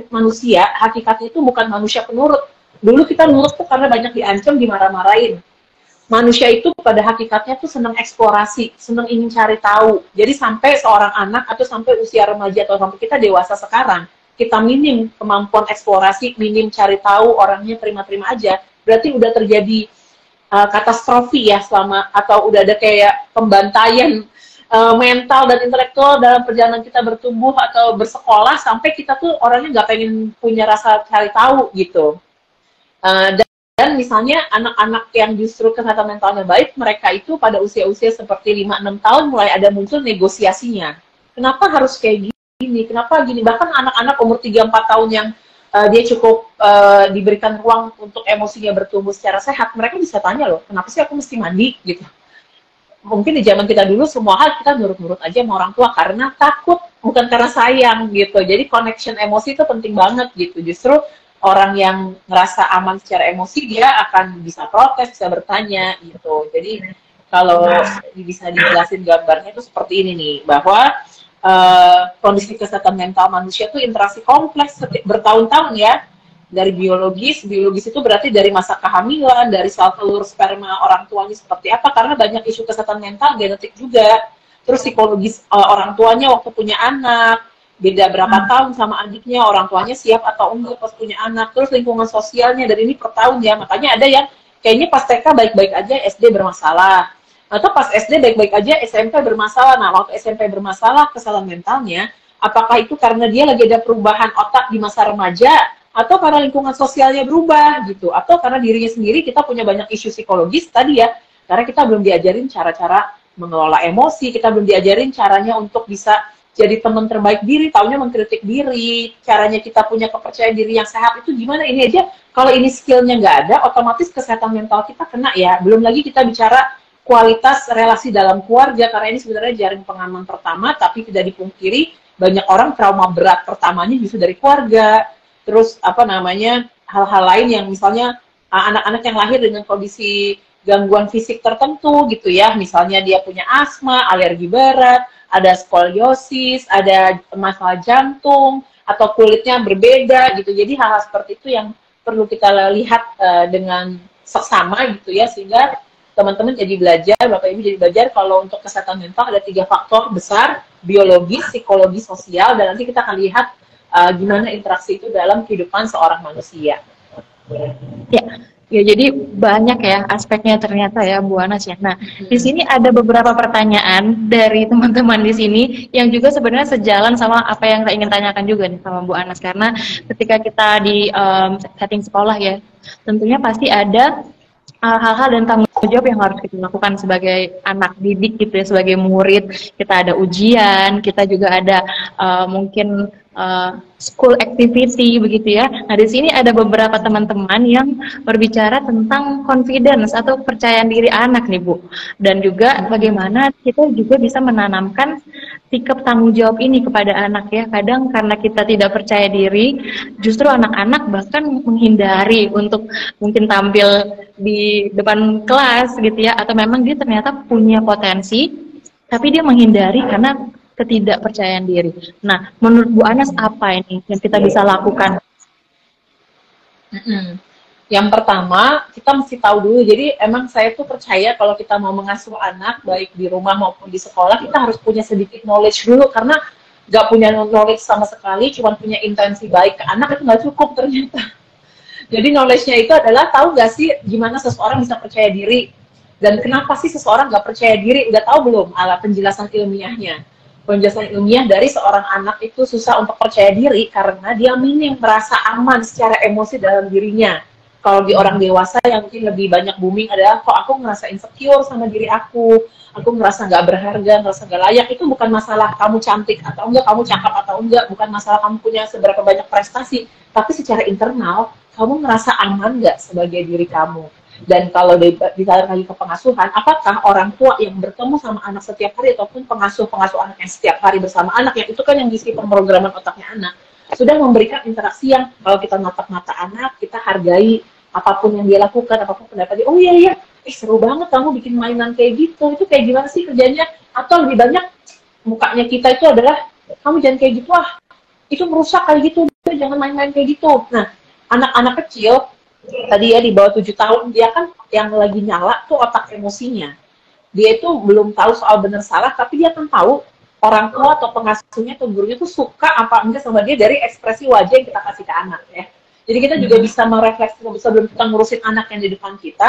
manusia, hakikatnya itu bukan manusia penurut. Dulu kita nurut tuh karena banyak diancam, dimarah-marahin. Manusia itu pada hakikatnya tuh senang eksplorasi, senang ingin cari tahu. Jadi sampai seorang anak atau sampai usia remaja atau sampai kita dewasa sekarang, kita minim kemampuan eksplorasi, minim cari tahu, orangnya terima-terima aja, berarti udah terjadi katastrofi ya selama, atau udah ada kayak pembantaian mental dan intelektual dalam perjalanan kita bertumbuh atau bersekolah, sampai kita tuh orangnya nggak pengen punya rasa cari tahu gitu. Dan misalnya anak-anak yang justru kesehatan mentalnya baik, mereka itu pada usia-usia seperti 5-6 tahun mulai ada muncul negosiasinya. Kenapa harus kayak gini? Kenapa gini? Bahkan anak-anak umur 3-4 tahun yang dia cukup diberikan ruang untuk emosinya bertumbuh secara sehat, mereka bisa tanya loh, kenapa sih aku mesti mandi gitu. Mungkin di zaman kita dulu semua hal kita nurut-nurut aja sama orang tua karena takut, bukan karena sayang gitu. Jadi connection emosi itu penting banget gitu. Justru orang yang ngerasa aman secara emosi, dia akan bisa protes, bisa bertanya gitu. Jadi kalau bisa dijelasin gambarnya itu seperti ini nih, bahwa kondisi kesehatan mental manusia itu interaksi kompleks bertahun-tahun ya. Dari biologis itu berarti dari masa kehamilan, dari sel telur sperma orang tuanya seperti apa, karena banyak isu kesehatan mental, genetik juga. Terus psikologis orang tuanya waktu punya anak, beda berapa tahun sama adiknya, orang tuanya siap atau enggak pas punya anak. Terus lingkungan sosialnya, dan ini per tahun ya, makanya ada yang kayaknya pas TK baik-baik aja, SD bermasalah, atau pas SD baik-baik aja, SMP bermasalah. Nah, waktu SMP bermasalah kesehatan mentalnya, apakah itu karena dia lagi ada perubahan otak di masa remaja, atau karena lingkungan sosialnya berubah gitu, atau karena dirinya sendiri kita punya banyak isu psikologis tadi ya, karena kita belum diajarin cara-cara mengelola emosi, kita belum diajarin caranya untuk bisa jadi teman terbaik diri, taunya mengkritik diri, caranya kita punya kepercayaan diri yang sehat itu gimana. Ini aja kalau ini skillnya nggak ada, otomatis kesehatan mental kita kena ya. Belum lagi kita bicara kualitas relasi dalam keluarga, karena ini sebenarnya jaring pengaman pertama, tapi tidak dipungkiri banyak orang trauma berat pertamanya justru dari keluarga. Terus apa namanya, hal-hal lain yang misalnya anak-anak yang lahir dengan kondisi gangguan fisik tertentu gitu ya, misalnya dia punya asma, alergi berat, ada skoliosis, ada masalah jantung, atau kulitnya berbeda gitu. Jadi hal-hal seperti itu yang perlu kita lihat dengan seksama gitu ya, sehingga teman-teman jadi belajar, Bapak Ibu jadi belajar kalau untuk kesehatan mental ada 3 faktor besar, biologis, psikologi, sosial, dan nanti kita akan lihat gimana interaksi itu dalam kehidupan seorang manusia. Ya, ya jadi banyak ya aspeknya ternyata ya Bu Anas ya. Nah, di sini ada beberapa pertanyaan dari teman-teman di sini yang juga sebenarnya sejalan sama apa yang saya ingin tanyakan juga nih sama Bu Anas, karena ketika kita di setting sekolah ya, tentunya pasti ada hal-hal dan tanggung jawab yang harus kita lakukan sebagai anak didik gitu ya, sebagai murid. Kita ada ujian, kita juga ada mungkin school activity begitu ya. Nah, di sini ada beberapa teman-teman yang berbicara tentang confidence atau kepercayaan diri anak nih Bu. Dan juga bagaimana kita juga bisa menanamkan sikap tanggung jawab ini kepada anak ya. Kadang karena kita tidak percaya diri, justru anak-anak bahkan menghindari untuk mungkin tampil di depan kelas gitu ya, atau memang dia ternyata punya potensi tapi dia menghindari karena ketidakpercayaan diri. Nah, menurut Bu Anas apa ini yang kita bisa lakukan? Yang pertama, kita mesti tahu dulu, jadi emang saya tuh percaya kalau kita mau mengasuh anak, baik di rumah maupun di sekolah, kita harus punya sedikit knowledge dulu, karena nggak punya knowledge sama sekali, cuma punya intensi baik ke anak, itu nggak cukup ternyata. Jadi knowledge-nya itu adalah, tahu nggak sih gimana seseorang bisa percaya diri, dan kenapa sih seseorang nggak percaya diri, udah tahu belum alat penjelasan ilmiahnya? Penjelasan ilmiah dari seorang anak itu susah untuk percaya diri karena dia minim merasa aman secara emosi dalam dirinya. Kalau di orang dewasa yang mungkin lebih banyak booming adalah, kok aku ngerasa insecure sama diri aku ngerasa nggak berharga, ngerasa nggak layak. Itu bukan masalah kamu cantik atau enggak, kamu cakep atau enggak, bukan masalah kamu punya seberapa banyak prestasi, tapi secara internal kamu ngerasa aman nggak sebagai diri kamu. Dan kalau ditarik lagi ke pengasuhan, apakah orang tua yang bertemu sama anak setiap hari ataupun pengasuh anak yang setiap hari bersama anak, yang itu kan yang diisi pemrograman otaknya anak, sudah memberikan interaksi yang kalau kita natap mata anak, kita hargai apapun yang dia lakukan, apapun pendapatnya. Oh iya, seru banget kamu bikin mainan kayak gitu, itu kayak gimana sih kerjanya? Atau lebih banyak mukanya kita itu adalah, kamu jangan kayak gitu itu merusak kayak gitu, jangan main-main kayak gitu. Nah, anak-anak kecil tadi ya di bawah 7 tahun, dia kan yang lagi nyala tuh otak emosinya. Dia itu belum tahu soal benar salah, tapi dia kan tahu orang tua atau pengasuhnya atau gurunya tuh suka apa enggak sama dia dari ekspresi wajah yang kita kasih ke anak ya. Jadi kita juga bisa merefleksikan, sebelum kita ngurusin anak yang di depan kita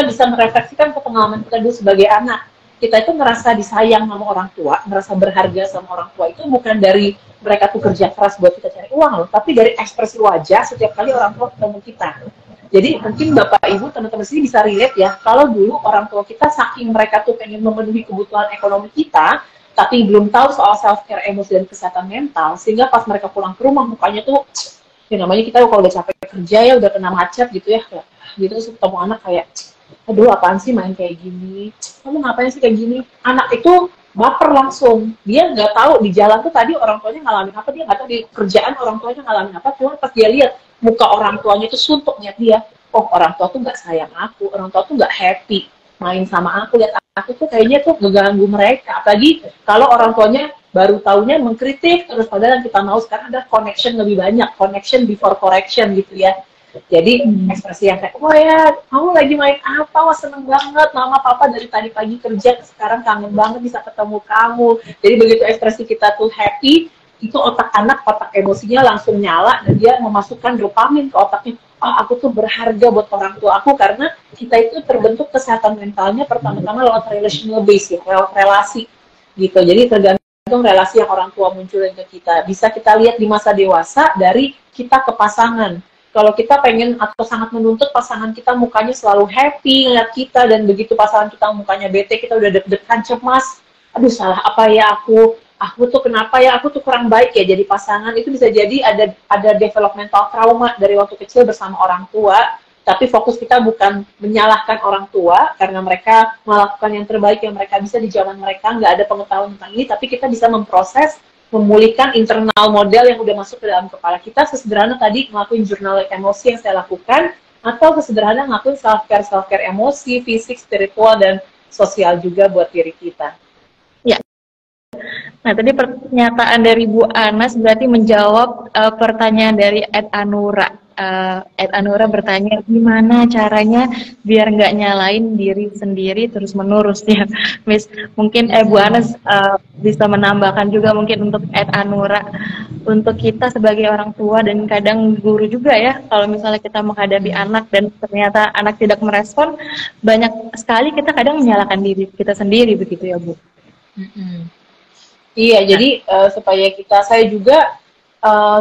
bisa merefleksikan ke pengalaman kita dulu sebagai anak. Kita itu merasa disayang sama orang tua, merasa berharga sama orang tua itu bukan dari mereka tuh kerja keras buat kita cari uang loh, tapi dari ekspresi wajah setiap kali orang tua ketemu kita. Jadi mungkin Bapak Ibu teman-teman sini bisa relate ya, kalau dulu orang tua kita saking mereka tuh pengen memenuhi kebutuhan ekonomi kita, tapi belum tahu soal self care emosi dan kesehatan mental, sehingga pas mereka pulang ke rumah mukanya tuh, ya namanya kita kalau udah capek kerja ya, udah kena macet gitu ya, gitu terus ketemu anak kayak, aduh apaan sih main kayak gini, kamu ngapain sih kayak gini, anak itu baper langsung, dia nggak tahu di jalan tuh tadi orang tuanya ngalamin apa, dia nggak tahu di kerjaan orang tuanya ngalamin apa, cuma pas dia lihat muka orang tuanya itu suntuk, lihat dia, oh orang tua tuh nggak sayang aku, orang tua tuh nggak happy main sama aku, lihat aku tuh kayaknya tuh ngeganggu mereka. Apalagi kalau orang tuanya baru taunya mengkritik terus, padahal yang kita mau sekarang ada connection lebih banyak, connection before correction gitu ya. Jadi ekspresi yang kayak, wah ya kamu lagi main apa, wah seneng banget, mama papa dari tadi pagi kerja sekarang kangen banget bisa ketemu kamu. Jadi begitu ekspresi kita tuh happy, itu otak anak, otak emosinya langsung nyala dan dia memasukkan dopamin ke otaknya. Oh, aku tuh berharga buat orang tua aku, karena kita itu terbentuk kesehatan mentalnya pertama-tama lewat relational base ya, lewat relasi gitu. Jadi tergantung relasi yang orang tua munculin ke kita. Bisa kita lihat di masa dewasa dari kita ke pasangan. Kalau kita pengen atau sangat menuntut pasangan kita mukanya selalu happy ngeliat kita, dan begitu pasangan kita mukanya bete, kita udah deg-degan, cemas, aduh salah apa ya aku tuh kenapa ya, aku tuh kurang baik ya jadi pasangan. Itu bisa jadi ada developmental trauma dari waktu kecil bersama orang tua, tapi fokus kita bukan menyalahkan orang tua karena mereka melakukan yang terbaik yang mereka bisa di zaman mereka, nggak ada pengetahuan tentang ini, tapi kita bisa memproses, memulihkan internal model yang udah masuk ke dalam kepala kita, sesederhana tadi ngelakuin jurnal emosi yang saya lakukan, atau sesederhana ngelakuin self care emosi, fisik, spiritual, dan sosial juga buat diri kita. Ya, Nah, tadi pernyataan dari Bu Anas berarti menjawab pertanyaan dari Ed Anura. Ed Anura bertanya, gimana caranya biar nggak nyalain diri sendiri terus menerus ya, Miss. Mungkin Bu Anas bisa menambahkan juga mungkin untuk Ed Anura, untuk kita sebagai orang tua dan kadang guru juga ya, kalau misalnya kita menghadapi anak dan ternyata anak tidak merespon, banyak sekali kita kadang menyalahkan diri kita sendiri begitu ya, Bu. Iya, jadi supaya saya juga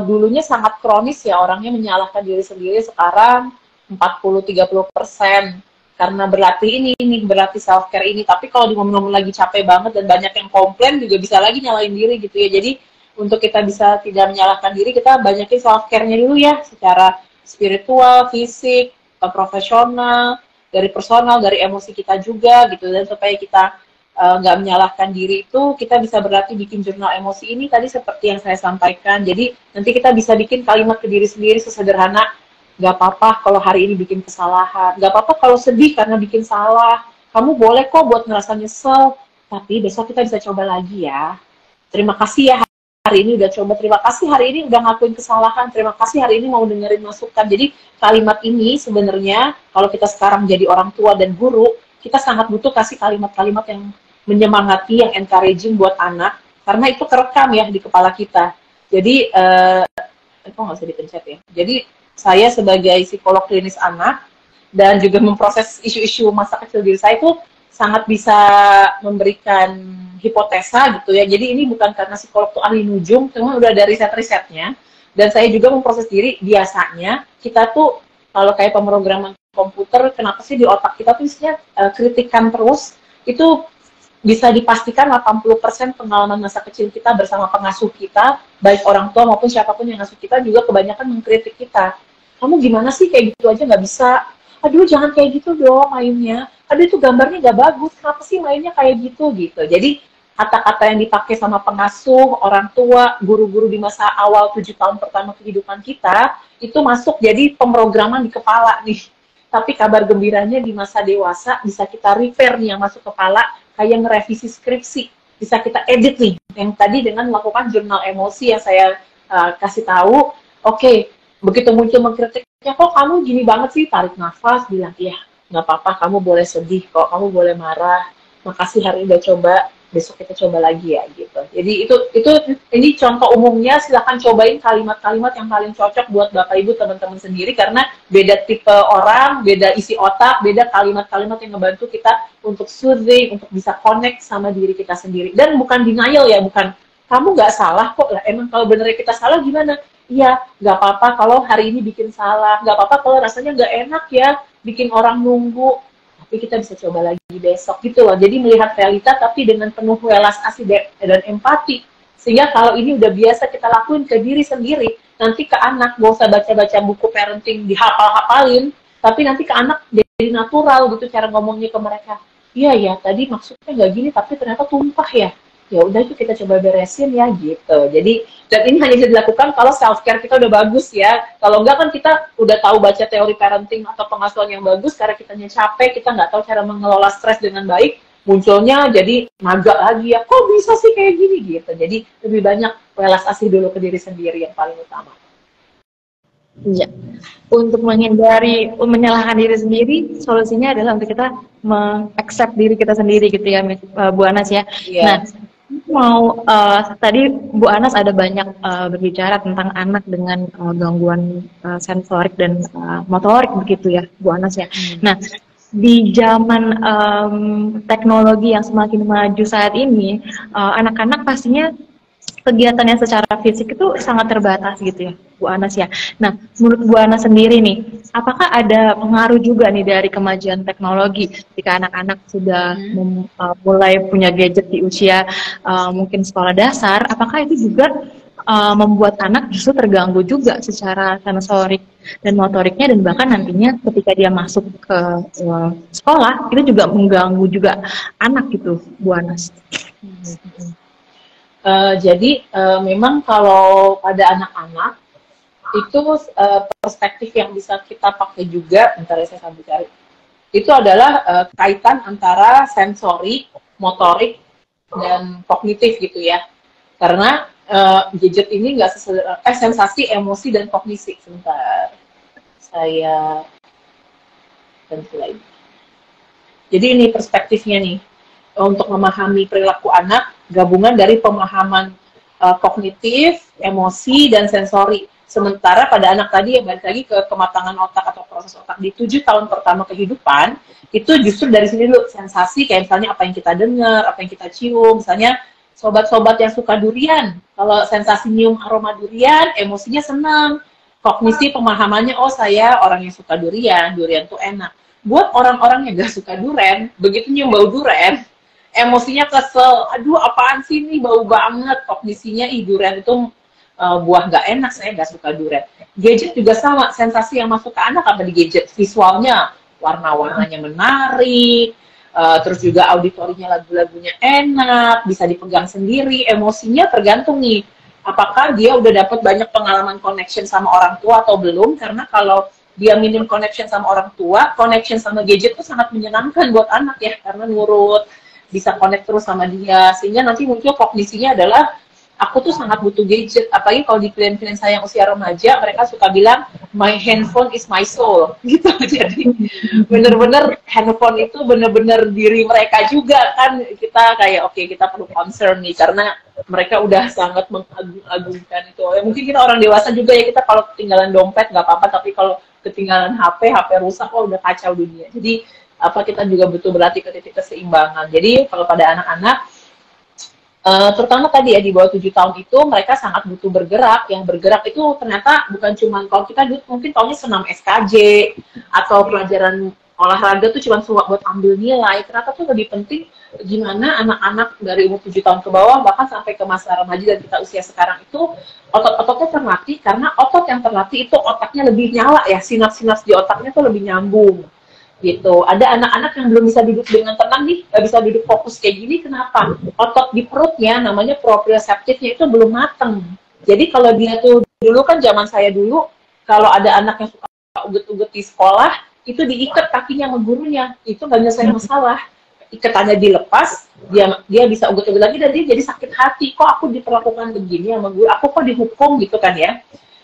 dulunya sangat kronis ya orangnya menyalahkan diri sendiri, sekarang 40-30% karena berlatih ini, berlatih self care ini. Tapi kalau di momen-momen lagi capek banget dan banyak yang komplain juga bisa lagi nyalain diri gitu ya. Jadi untuk kita bisa tidak menyalahkan diri, kita banyakin self care-nya dulu ya, secara spiritual, fisik, profesional, dari personal, dari emosi kita juga gitu. Dan supaya kita nggak menyalahkan diri itu, kita bisa berlatih bikin jurnal emosi ini tadi seperti yang saya sampaikan. Jadi nanti kita bisa bikin kalimat ke diri sendiri sesederhana, nggak apa-apa kalau hari ini bikin kesalahan, nggak apa-apa kalau sedih karena bikin salah, kamu boleh kok buat ngerasa nyesel, tapi besok kita bisa coba lagi ya. Terima kasih ya hari ini udah coba, terima kasih hari ini udah ngakuin kesalahan, terima kasih hari ini mau dengerin masukan. Jadi kalimat ini sebenarnya kalau kita sekarang jadi orang tua dan guru, kita sangat butuh kasih kalimat-kalimat yang menyemangati, yang encouraging buat anak, karena itu kerekam ya di kepala kita. Jadi, kok nggak usah dipencet ya. Jadi, saya sebagai psikolog klinis anak, dan juga memproses isu-isu masa kecil diri saya itu sangat bisa memberikan hipotesa gitu ya. Jadi ini bukan karena psikolog tuh ahli nujum, cuma udah ada riset-risetnya. Dan saya juga memproses diri, biasanya kita tuh, kalau kayak pemrograman komputer, kenapa sih di otak kita tuh isinya kritikan terus, itu bisa dipastikan 80% pengalaman masa kecil kita bersama pengasuh kita, baik orang tua maupun siapapun yang ngasuh kita, juga kebanyakan mengkritik kita. Kamu gimana sih kayak gitu aja nggak bisa? Aduh jangan kayak gitu dong mainnya. Aduh itu gambarnya nggak bagus, kenapa sih mainnya kayak gitu? Jadi kata-kata yang dipakai sama pengasuh, orang tua, guru-guru di masa awal 7 tahun pertama kehidupan kita, itu masuk jadi pemrograman di kepala nih. Tapi kabar gembiranya di masa dewasa bisa kita repair nih yang masuk kepala, kayak ngerevisi skripsi, bisa kita edit nih. Yang tadi dengan melakukan jurnal emosi yang saya kasih tahu, oke, begitu muncul mengkritiknya, kok kamu gini banget sih, tarik nafas, bilang, iya, nggak apa-apa, kamu boleh sedih kok, kamu boleh marah, makasih hari ini udah coba, besok kita coba lagi ya, gitu. Jadi ini contoh umumnya, silahkan cobain kalimat-kalimat yang paling cocok buat Bapak Ibu, teman-teman sendiri, karena beda tipe orang, beda isi otak, beda kalimat-kalimat yang ngebantu kita untuk soothing, untuk bisa connect sama diri kita sendiri. Dan bukan denial ya, bukan, kamu nggak salah kok, lah emang kalau benernya kita salah gimana? Iya, nggak apa-apa kalau hari ini bikin salah, nggak apa-apa kalau rasanya nggak enak ya, bikin orang nunggu, tapi kita bisa coba lagi besok gitu loh. Jadi melihat realita tapi dengan penuh welas asih dan empati. Sehingga kalau ini udah biasa kita lakuin ke diri sendiri, nanti ke anak, gak usah baca-baca buku parenting dihafal-hafalin, tapi nanti ke anak jadi natural gitu cara ngomongnya ke mereka. Iya ya, tadi maksudnya nggak gini, tapi ternyata tumpah ya. Ya udah itu kita coba beresin ya gitu. Jadi dan ini hanya bisa dilakukan kalau self care kita udah bagus ya. Kalau enggak kan kita udah tahu baca teori parenting atau pengasuhan yang bagus, karena kitanya capek, kita nggak tahu cara mengelola stres dengan baik, munculnya jadi naga lagi ya. Kok bisa sih kayak gini gitu. Jadi lebih banyak welas asih dulu ke diri sendiri yang paling utama. Iya. Untuk menghindari menyalahkan diri sendiri, solusinya adalah untuk kita mengaccept diri kita sendiri gitu ya, Bu Anas ya. Yeah. Nah, mau tadi Bu Anas ada banyak berbicara tentang anak dengan gangguan sensorik dan motorik begitu ya, Bu Anas ya. Nah, di zaman teknologi yang semakin maju saat ini, anak-anak pastinya kegiatannya secara fisik itu sangat terbatas gitu ya, Bu Anas ya. Nah, menurut Bu Anas sendiri nih, apakah ada pengaruh juga nih dari kemajuan teknologi ketika anak-anak sudah mulai punya gadget di usia mungkin sekolah dasar, apakah itu juga membuat anak justru terganggu juga secara sensorik dan motoriknya, dan bahkan nantinya ketika dia masuk ke sekolah itu juga mengganggu juga anak gitu, Bu Anas? Jadi memang kalau pada anak-anak itu perspektif yang bisa kita pakai juga, bentar ya saya sambil cari, itu adalah kaitan antara sensori, motorik, dan kognitif gitu ya. Karena gadget ini nggak sensasi, emosi, dan kognisi. Sebentar, saya ganti lagi. Jadi ini perspektifnya nih, untuk memahami perilaku anak, gabungan dari pemahaman kognitif, emosi, dan sensori. Sementara pada anak tadi, ya balik lagi ke kematangan otak atau proses otak di 7 tahun pertama kehidupan, itu justru dari sini dulu, sensasi, kayak misalnya apa yang kita dengar, apa yang kita cium, misalnya sobat-sobat yang suka durian, kalau sensasi nyium aroma durian, emosinya senang, kognisi pemahamannya, oh saya orang yang suka durian, durian tuh enak. Buat orang-orang yang gak suka durian, begitu nyium bau durian, emosinya kesel, aduh apaan sih ini bau banget, kognisinya durian itu buah nggak enak, saya nggak suka durian. Gadget juga sama, sensasi yang masuk ke anak apa di gadget, visualnya, warna-warnanya menarik, terus juga auditorinya lagu-lagunya enak, bisa dipegang sendiri, emosinya tergantung nih, apakah dia udah dapat banyak pengalaman connection sama orang tua atau belum, karena kalau dia minim connection sama orang tua, connection sama gadget itu sangat menyenangkan buat anak ya, karena nurut, bisa connect terus sama dia, sehingga nanti muncul kognisinya adalah aku tuh sangat butuh gadget, apalagi kalau di klien-klien saya yang usia remaja, mereka suka bilang my handphone is my soul, gitu. Jadi bener-bener handphone itu bener-bener diri mereka juga kan, kita kayak oke, kita perlu concern nih, karena mereka udah sangat mengagung-agungkan itu. Ya, mungkin kita orang dewasa juga ya, kita kalau ketinggalan dompet nggak apa-apa, tapi kalau ketinggalan HP rusak, oh udah kacau dunia. Jadi kita juga butuh berlatih ke titik keseimbangan. Jadi kalau pada anak-anak, terutama tadi ya di bawah 7 tahun itu mereka sangat butuh bergerak. Yang bergerak itu ternyata bukan cuma, kalau kita dulu mungkin taunya senam SKJ atau pelajaran olahraga tuh cuma buat ambil nilai. Ternyata tuh lebih penting gimana anak-anak dari umur 7 tahun ke bawah bahkan sampai ke masa remaja dan kita usia sekarang itu otot-ototnya terlatih, karena otot yang terlatih itu otaknya lebih nyala ya, sinaps-sinaps di otaknya tuh lebih nyambung gitu. Ada anak-anak yang belum bisa duduk dengan tenang nih, nggak bisa duduk fokus kayak gini, kenapa? Otot di perutnya, namanya proprioseptifnya itu belum mateng. Jadi kalau dia tuh, dulu kan zaman saya dulu, kalau ada anak yang suka uget-uget di sekolah, itu diikat kakinya sama gurunya, itu nggak nyelesain masalah. Ikatannya dilepas, dia bisa uget-uget lagi, dan dia jadi sakit hati, kok aku diperlakukan begini sama guru, aku kok dihukum gitu kan ya.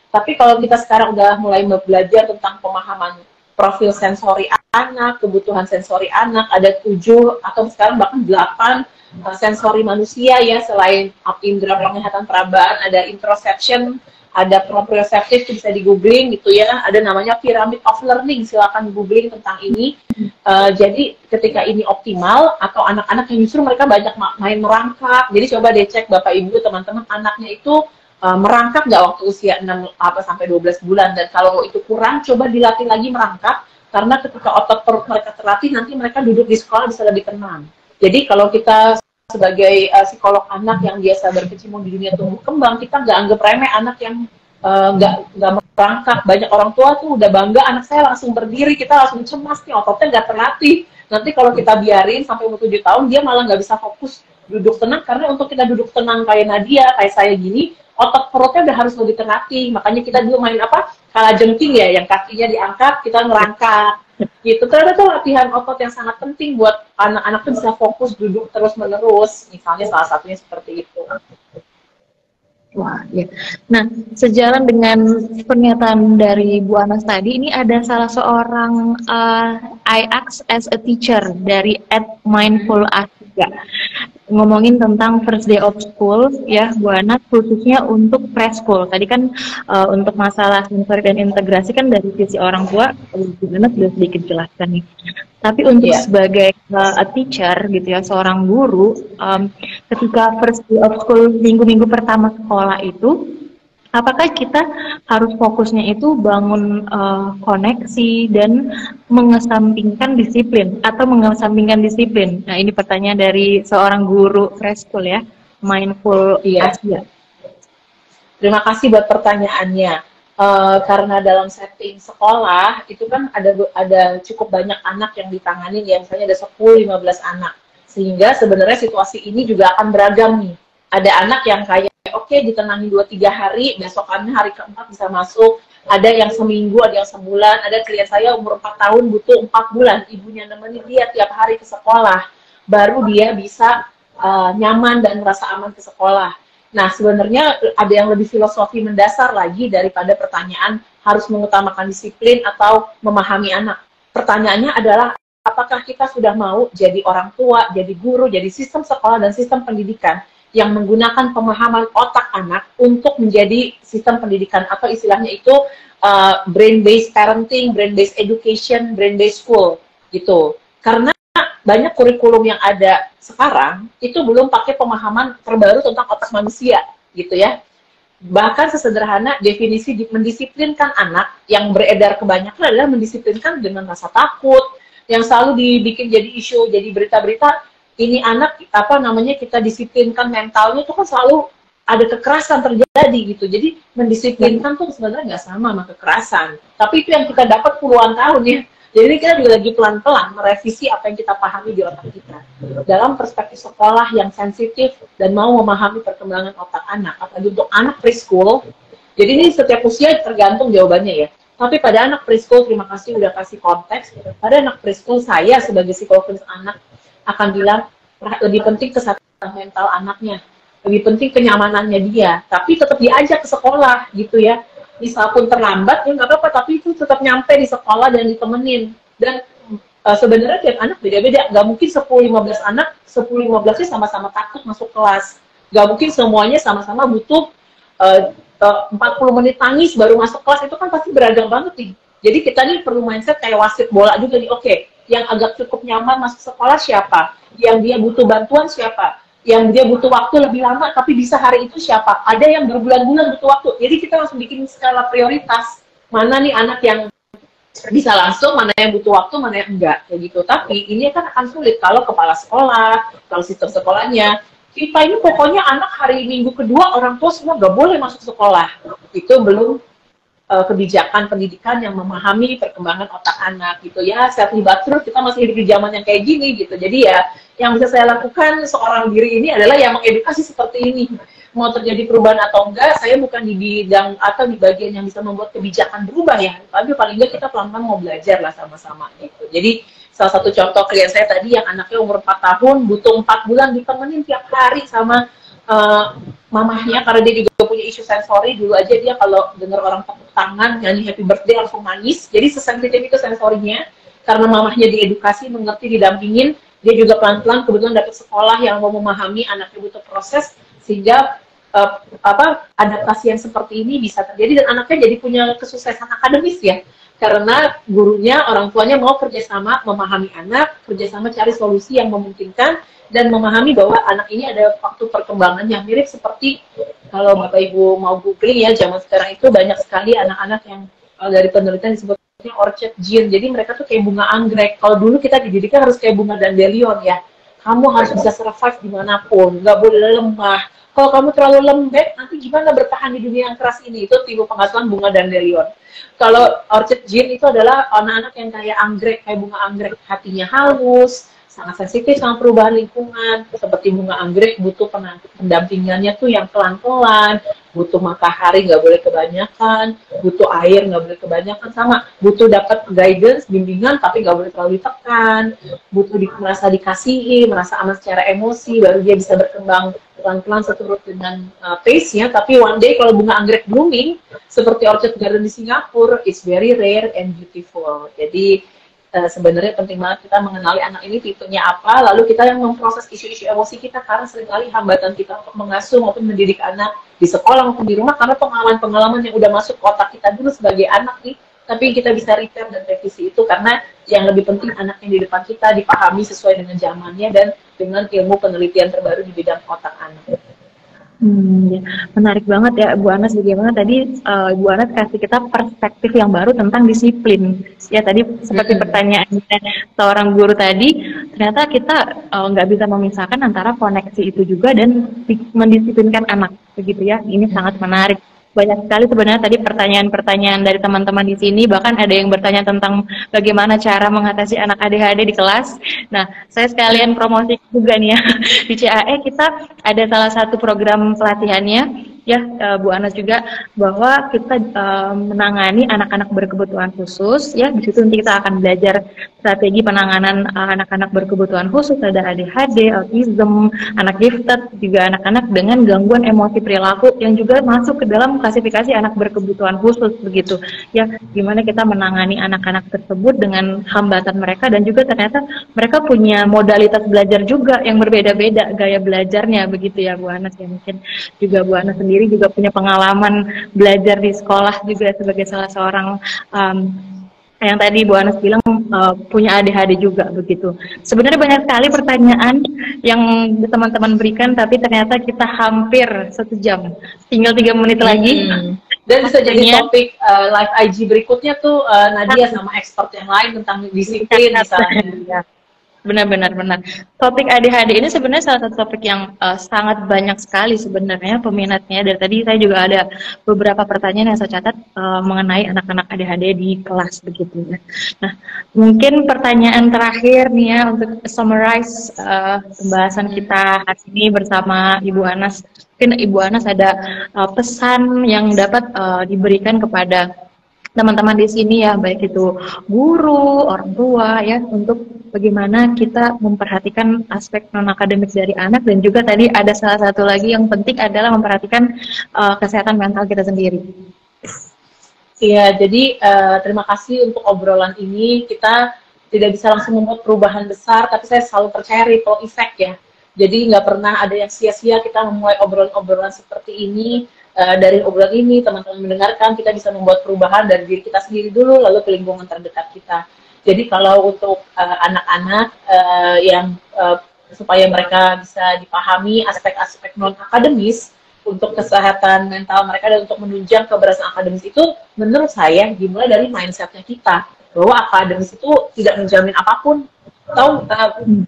Tapi kalau kita sekarang udah mulai belajar tentang pemahaman profil sensori anak, kebutuhan sensori anak, ada 7 atau sekarang bahkan 8 sensori manusia ya, selain indera penglihatan perabaan, ada introception, ada proprioceptif, bisa di googling gitu ya, ada namanya pyramid of learning, silakan googling tentang ini. Jadi ketika ini optimal, atau anak-anak yang justru mereka banyak main merangkak, jadi coba deh cek Bapak Ibu teman-teman, anaknya itu merangkak nggak waktu usia 6 sampai 12 bulan, dan kalau itu kurang coba dilatih lagi merangkak, karena ketika otot perut mereka terlatih nanti mereka duduk di sekolah bisa lebih tenang. Jadi kalau kita sebagai psikolog anak yang biasa berkecimpung di dunia tumbuh kembang, kita nggak anggap remeh anak yang nggak merangkak. Banyak orang tua tuh udah bangga anak saya langsung berdiri, kita langsung cemas nih, ototnya nggak terlatih. Nanti kalau kita biarin sampai umur 7 tahun dia malah nggak bisa fokus duduk tenang, karena untuk kita duduk tenang kayak Nadia, kayak saya gini, otot perutnya udah harus lebih terlatih. Makanya kita dulu main kalajengking ya, yang kakinya diangkat, kita ngerangkak. Gitu. Ternyata itu latihan otot yang sangat penting buat anak-anak tuh bisa fokus duduk terus-menerus. Misalnya salah satunya seperti itu. Wah, ya. Nah, sejalan dengan pernyataan dari Bu Anas tadi, ini ada salah seorang I act as a teacher dari @mindfulasia. Ngomongin tentang first day of school ya Bu Anas, khususnya untuk preschool. Tadi kan untuk masalah sensori dan integrasi kan dari sisi orang tua Bu Anas sudah sedikit jelaskan nih. Tapi untuk sebagai a teacher gitu ya, seorang guru, ketika first day of school, minggu-minggu pertama sekolah itu, apakah kita harus fokusnya itu bangun koneksi dan mengesampingkan disiplin, atau mengesampingkan disiplin? Nah, ini pertanyaan dari seorang guru preschool ya, Mindful Asia. Terima kasih buat pertanyaannya. Karena dalam setting sekolah itu kan ada cukup banyak anak yang ditangani ya, misalnya ada 10-15 anak, sehingga sebenarnya situasi ini juga akan beragam nih. Ada anak yang kayak oke, ditenangin 2-3 hari, besokannya hari keempat bisa masuk. Ada yang seminggu, ada yang sebulan. Ada klien saya umur 4 tahun butuh 4 bulan ibunya nemenin dia tiap hari ke sekolah, baru dia bisa nyaman dan merasa aman ke sekolah. Nah, sebenarnya ada yang lebih filosofi mendasar lagi daripada pertanyaan harus mengutamakan disiplin atau memahami anak. Pertanyaannya adalah, apakah kita sudah mau jadi orang tua, jadi guru, jadi sistem sekolah dan sistem pendidikan yang menggunakan pemahaman otak anak untuk menjadi sistem pendidikan, atau istilahnya itu brain-based parenting, brain-based education, brain-based school, gitu. Karena banyak kurikulum yang ada sekarang itu belum pakai pemahaman terbaru tentang otak manusia, gitu ya. Bahkan sesederhana definisi mendisiplinkan anak yang beredar kebanyakan adalah mendisiplinkan dengan rasa takut, yang selalu dibikin jadi isu, jadi berita-berita, ini anak, apa namanya, kita disiplinkan mentalnya, itu kan selalu ada kekerasan terjadi gitu. Jadi mendisiplinkan tuh sebenarnya nggak sama sama kekerasan. Tapi itu yang kita dapat puluhan tahun ya. Jadi kita juga lagi pelan-pelan merevisi apa yang kita pahami di otak kita. Dalam perspektif sekolah yang sensitif dan mau memahami perkembangan otak anak, apalagi untuk anak preschool. Jadi ini setiap usia tergantung jawabannya ya. Tapi pada anak preschool, terima kasih udah kasih konteks. Pada anak preschool, saya sebagai psikolog anak akan bilang lebih penting kesehatan mental anaknya, lebih penting kenyamanannya dia. Tapi tetap diajak ke sekolah gitu ya. Misal pun terlambat, ya nggak apa-apa, tapi itu tetap nyampe di sekolah dan ditemenin. Dan sebenarnya tiap anak beda-beda. Nggak mungkin 10-15 anak, 10-15-nya sama-sama takut masuk kelas. Nggak mungkin semuanya sama-sama butuh 40 menit tangis baru masuk kelas. Itu kan pasti beragam banget nih. Jadi kita nih perlu mindset kayak wasit bola juga nih. Oke, yang agak cukup nyaman masuk sekolah siapa? Yang dia butuh bantuan siapa? Yang dia butuh waktu lebih lama tapi bisa hari itu siapa? Ada yang berbulan-bulan butuh waktu. Jadi kita langsung bikin skala prioritas. Mana nih anak yang bisa langsung, mana yang butuh waktu, mana yang enggak, kayak gitu. Tapi ini kan akan sulit kalau kepala sekolah, kalau sistem sekolahnya. Kita ini pokoknya anak hari minggu kedua orang tua semua nggak boleh masuk sekolah. Itu belum kebijakan pendidikan yang memahami perkembangan otak anak gitu ya. Saya libat terus, kita masih hidup di zaman yang kayak gini gitu. Jadi ya yang bisa saya lakukan seorang diri ini adalah yang mengedukasi seperti ini. Mau terjadi perubahan atau enggak, saya bukan di bidang atau di bagian yang bisa membuat kebijakan berubah ya. Tapi paling enggak kita pelan-pelan mau belajar lah sama-sama gitu. Jadi salah satu contoh klien saya tadi yang anaknya umur 4 tahun, butuh 4 bulan ditemenin tiap hari sama mamahnya, karena dia juga punya isu sensori. Dulu aja dia kalau dengar orang tepuk tangan nyanyi happy birthday langsung nangis. Jadi sesensitif itu sensorinya, karena mamahnya diedukasi, mengerti, didampingin. Dia juga pelan-pelan kebetulan dapat sekolah yang mau memahami anaknya butuh proses, sehingga adaptasi yang seperti ini bisa terjadi dan anaknya jadi punya kesuksesan akademis ya, karena gurunya, orang tuanya mau kerjasama memahami anak, kerjasama cari solusi yang memungkinkan, dan memahami bahwa anak ini ada waktu perkembangan yang mirip seperti kalau Bapak Ibu mau googling ya, zaman sekarang itu banyak sekali anak-anak yang dari penelitian disebutnya orchid gene. Jadi mereka tuh kayak bunga anggrek. Kalau dulu kita dididiknya harus kayak bunga dandelion ya. Kamu harus bisa survive dimanapun, nggak boleh lemah. Kalau kamu terlalu lembek, nanti gimana bertahan di dunia yang keras ini? Itu tipe pengasuhan bunga dandelion. Kalau orchid gene itu adalah anak-anak yang kayak anggrek, kayak bunga anggrek, hatinya halus, sangat sensitif sama perubahan lingkungan. Seperti bunga anggrek, butuh pendampingannya tuh yang pelan-pelan, butuh matahari nggak boleh kebanyakan, butuh air nggak boleh kebanyakan, sama butuh dapat guidance, bimbingan, tapi nggak boleh terlalu ditekan, butuh merasa dikasihi, merasa aman secara emosi, baru dia bisa berkembang pelan-pelan seturut dengan pace-nya. Tapi one day kalau bunga anggrek blooming, seperti orchid garden di Singapura, it's very rare and beautiful. Jadi sebenarnya penting banget kita mengenali anak ini tipenya apa, lalu kita yang memproses isu-isu emosi kita, karena seringkali hambatan kita untuk mengasuh maupun mendidik anak di sekolah maupun di rumah karena pengalaman-pengalaman yang udah masuk ke otak kita dulu sebagai anak nih. Tapi kita bisa repair dan revisi itu, karena yang lebih penting anak yang di depan kita dipahami sesuai dengan zamannya dan dengan ilmu penelitian terbaru di bidang otak anak. Ya. Menarik banget ya Bu Anas, bagaimana tadi Bu Anas kasih kita perspektif yang baru tentang disiplin. Ya tadi seperti pertanyaan seorang guru tadi, ternyata kita nggak bisa memisahkan antara koneksi itu juga dan mendisiplinkan anak, begitu ya. Ini sangat menarik. Banyak sekali sebenarnya tadi pertanyaan-pertanyaan dari teman-teman di sini, bahkan ada yang bertanya tentang bagaimana cara mengatasi anak ADHD di kelas. Nah, saya sekalian promosi juga nih ya. Di CAE kita ada salah satu program pelatihannya ya Bu Anas juga, bahwa kita menangani anak-anak berkebutuhan khusus, ya di situ nanti kita akan belajar strategi penanganan anak-anak berkebutuhan khusus, ada ADHD, autism, anak gifted, juga anak-anak dengan gangguan emosi perilaku yang juga masuk ke dalam klasifikasi anak berkebutuhan khusus begitu. Ya, gimana kita menangani anak-anak tersebut dengan hambatan mereka, dan juga ternyata mereka punya modalitas belajar juga yang berbeda-beda gaya belajarnya begitu ya Bu Anas, ya mungkin juga Bu Anas sendiri juga punya pengalaman belajar di sekolah juga sebagai salah seorang yang tadi Bu Anas bilang punya ADHD juga begitu. Sebenarnya banyak sekali pertanyaan yang teman-teman berikan, tapi ternyata kita hampir 1 jam, tinggal 3 menit lagi. Dan bisa jadi topik live IG berikutnya tuh Nadia sama expert yang lain tentang disiplin misalnya. Benar. Topik ADHD ini sebenarnya salah satu topik yang sangat banyak sekali sebenarnya peminatnya. Dari tadi saya juga ada beberapa pertanyaan yang saya catat mengenai anak-anak ADHD di kelas begitu ya. Nah, mungkin pertanyaan terakhir nih ya untuk summarize pembahasan kita hari ini bersama Ibu Anas. Mungkin Ibu Anas ada pesan yang dapat diberikan kepada teman-teman di sini ya, baik itu guru, orang tua ya, untuk bagaimana kita memperhatikan aspek non akademik dari anak, dan juga tadi ada salah satu lagi yang penting adalah memperhatikan kesehatan mental kita sendiri. Iya, jadi terima kasih untuk obrolan ini. Kita tidak bisa langsung membuat perubahan besar, tapi saya selalu percaya ripple effect ya. Jadi nggak pernah ada yang sia-sia kita memulai obrolan-obrolan seperti ini. Dari obrolan ini teman-teman mendengarkan, kita bisa membuat perubahan dari diri kita sendiri dulu, lalu ke lingkungan terdekat kita. Jadi kalau untuk anak-anak yang supaya mereka bisa dipahami aspek-aspek non akademis untuk kesehatan mental mereka dan untuk menunjang keberhasilan akademis itu, menurut saya dimulai dari mindsetnya kita, bahwa akademis itu tidak menjamin apapun. Tahu,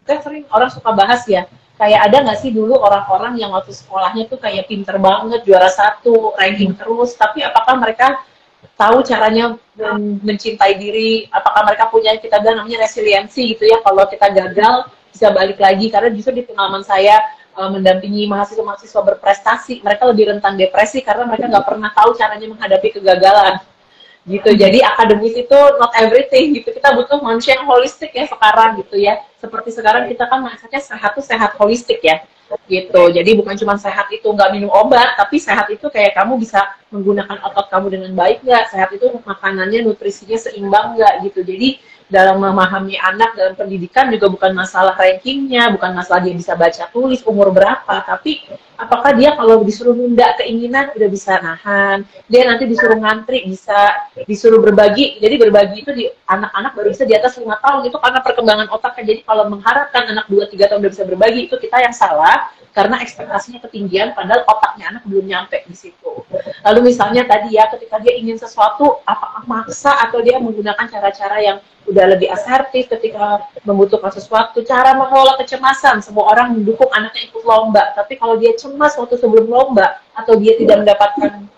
saya sering orang suka bahas ya, kayak ada nggak sih dulu orang-orang yang waktu sekolahnya tuh kayak pinter banget, juara 1, ranking terus, tapi apakah mereka tahu caranya mencintai diri, apakah mereka punya yang kita bilang namanya resiliensi gitu ya, kalau kita gagal bisa balik lagi. Karena justru di pengalaman saya mendampingi mahasiswa-mahasiswa berprestasi, mereka lebih rentan depresi karena mereka nggak pernah tahu caranya menghadapi kegagalan gitu. Jadi akademis itu not everything gitu, kita butuh manusia yang holistik ya sekarang gitu ya. Seperti sekarang kita kan mindsetnya sehat tuh sehat holistik ya gitu. Jadi bukan cuma sehat itu nggak minum obat, tapi sehat itu kayak kamu bisa menggunakan otot kamu dengan baik nggak, sehat itu makanannya nutrisinya seimbang nggak gitu. Jadi dalam memahami anak dalam pendidikan juga bukan masalah rankingnya, bukan masalah dia bisa baca tulis umur berapa, tapi apakah dia kalau disuruh nunda keinginan udah bisa nahan, dia nanti disuruh ngantri bisa, disuruh berbagi. Jadi berbagi itu di anak-anak baru bisa di atas 5 tahun, itu karena perkembangan otaknya. Jadi kalau mengharapkan anak 2-3 tahun udah bisa berbagi, itu kita yang salah, karena ekspektasinya ketinggian padahal otaknya anak belum nyampe di situ. Lalu misalnya tadi ya, ketika dia ingin sesuatu, apakah maksa atau dia menggunakan cara-cara yang udah lebih asertif ketika membutuhkan sesuatu. Cara mengelola kecemasan, semua orang mendukung anaknya ikut lomba, tapi kalau dia cemas waktu sebelum lomba atau dia tidak mendapatkan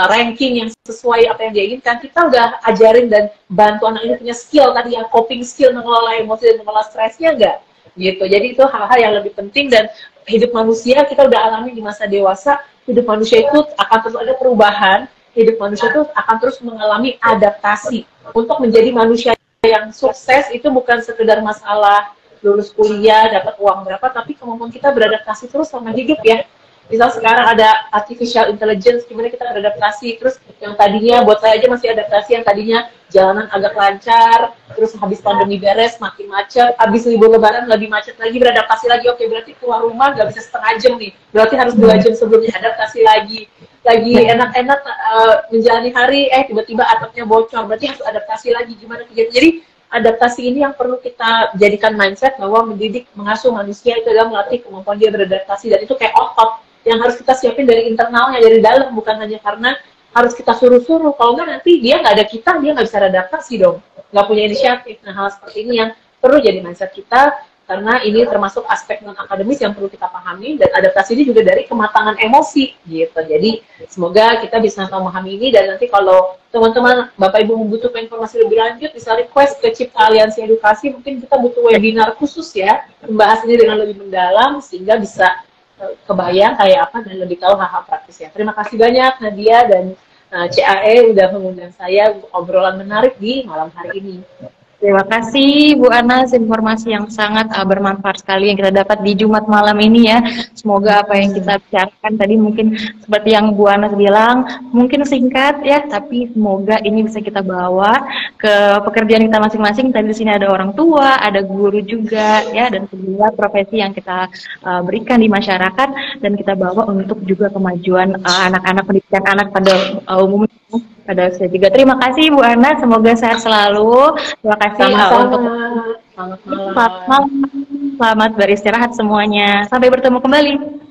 ranking yang sesuai apa yang dia inginkan, kita udah ajarin dan bantu anak ini punya skill tadi ya, coping skill, mengelola emosi dan mengelola stresnya enggak gitu. Jadi itu hal-hal yang lebih penting. Dan hidup manusia kita udah alami di masa dewasa, hidup manusia itu akan terus ada perubahan, hidup manusia itu akan terus mengalami adaptasi. Untuk menjadi manusia yang sukses itu bukan sekedar masalah lulus kuliah, dapat uang berapa, tapi kemampuan kita beradaptasi terus sama hidup ya. Misal sekarang ada artificial intelligence, gimana kita beradaptasi, terus yang tadinya buat saya aja masih adaptasi, yang tadinya jalanan agak lancar, terus habis pandemi beres makin macet, habis libur lebaran lebih macet lagi, beradaptasi lagi. Oke, berarti keluar rumah nggak bisa setengah jam nih, berarti harus 2 jam sebelumnya, adaptasi lagi enak-enak menjalani hari, tiba-tiba atapnya bocor, berarti harus adaptasi lagi, gimana kerja. Jadi adaptasi ini yang perlu kita jadikan mindset, bahwa mendidik, mengasuh manusia itu adalah melatih kemampuan dia beradaptasi, dan itu kayak otot yang harus kita siapin dari internalnya, dari dalam, bukan hanya karena harus kita suruh-suruh. Kalau nggak nanti dia nggak ada kita, dia nggak bisa adaptasi dong, nggak punya inisiatif. Nah, hal seperti ini yang perlu jadi mindset kita, karena ini termasuk aspek non akademis yang perlu kita pahami, dan adaptasi ini juga dari kematangan emosi gitu. Jadi semoga kita bisa memahami ini, dan nanti kalau teman-teman Bapak Ibu membutuhkan informasi lebih lanjut bisa request ke Cipta Aliansi Edukasi, mungkin kita butuh webinar khusus ya, membahas ini dengan lebih mendalam sehingga bisa kebayang kayak apa dan lebih tahu hal-hal praktisnya. Terima kasih banyak Nadia dan CAE udah mengundang saya obrolan menarik di malam hari ini. Terima kasih Bu Anas, informasi yang sangat bermanfaat sekali yang kita dapat di Jumat malam ini ya. Semoga apa yang kita bicarakan tadi mungkin seperti yang Bu Anas bilang, mungkin singkat ya, tapi semoga ini bisa kita bawa ke pekerjaan kita masing-masing. Tadi di sini ada orang tua, ada guru juga ya, dan segala profesi yang kita berikan di masyarakat dan kita bawa untuk juga kemajuan anak-anak, pendidikan anak pada umumnya. Pada usia juga. Terima kasih Bu Ana, semoga sehat selalu. Terima kasih Sama-sama. untuk Selamat selamat malam. malam. Selamat beristirahat semuanya. Sampai bertemu kembali.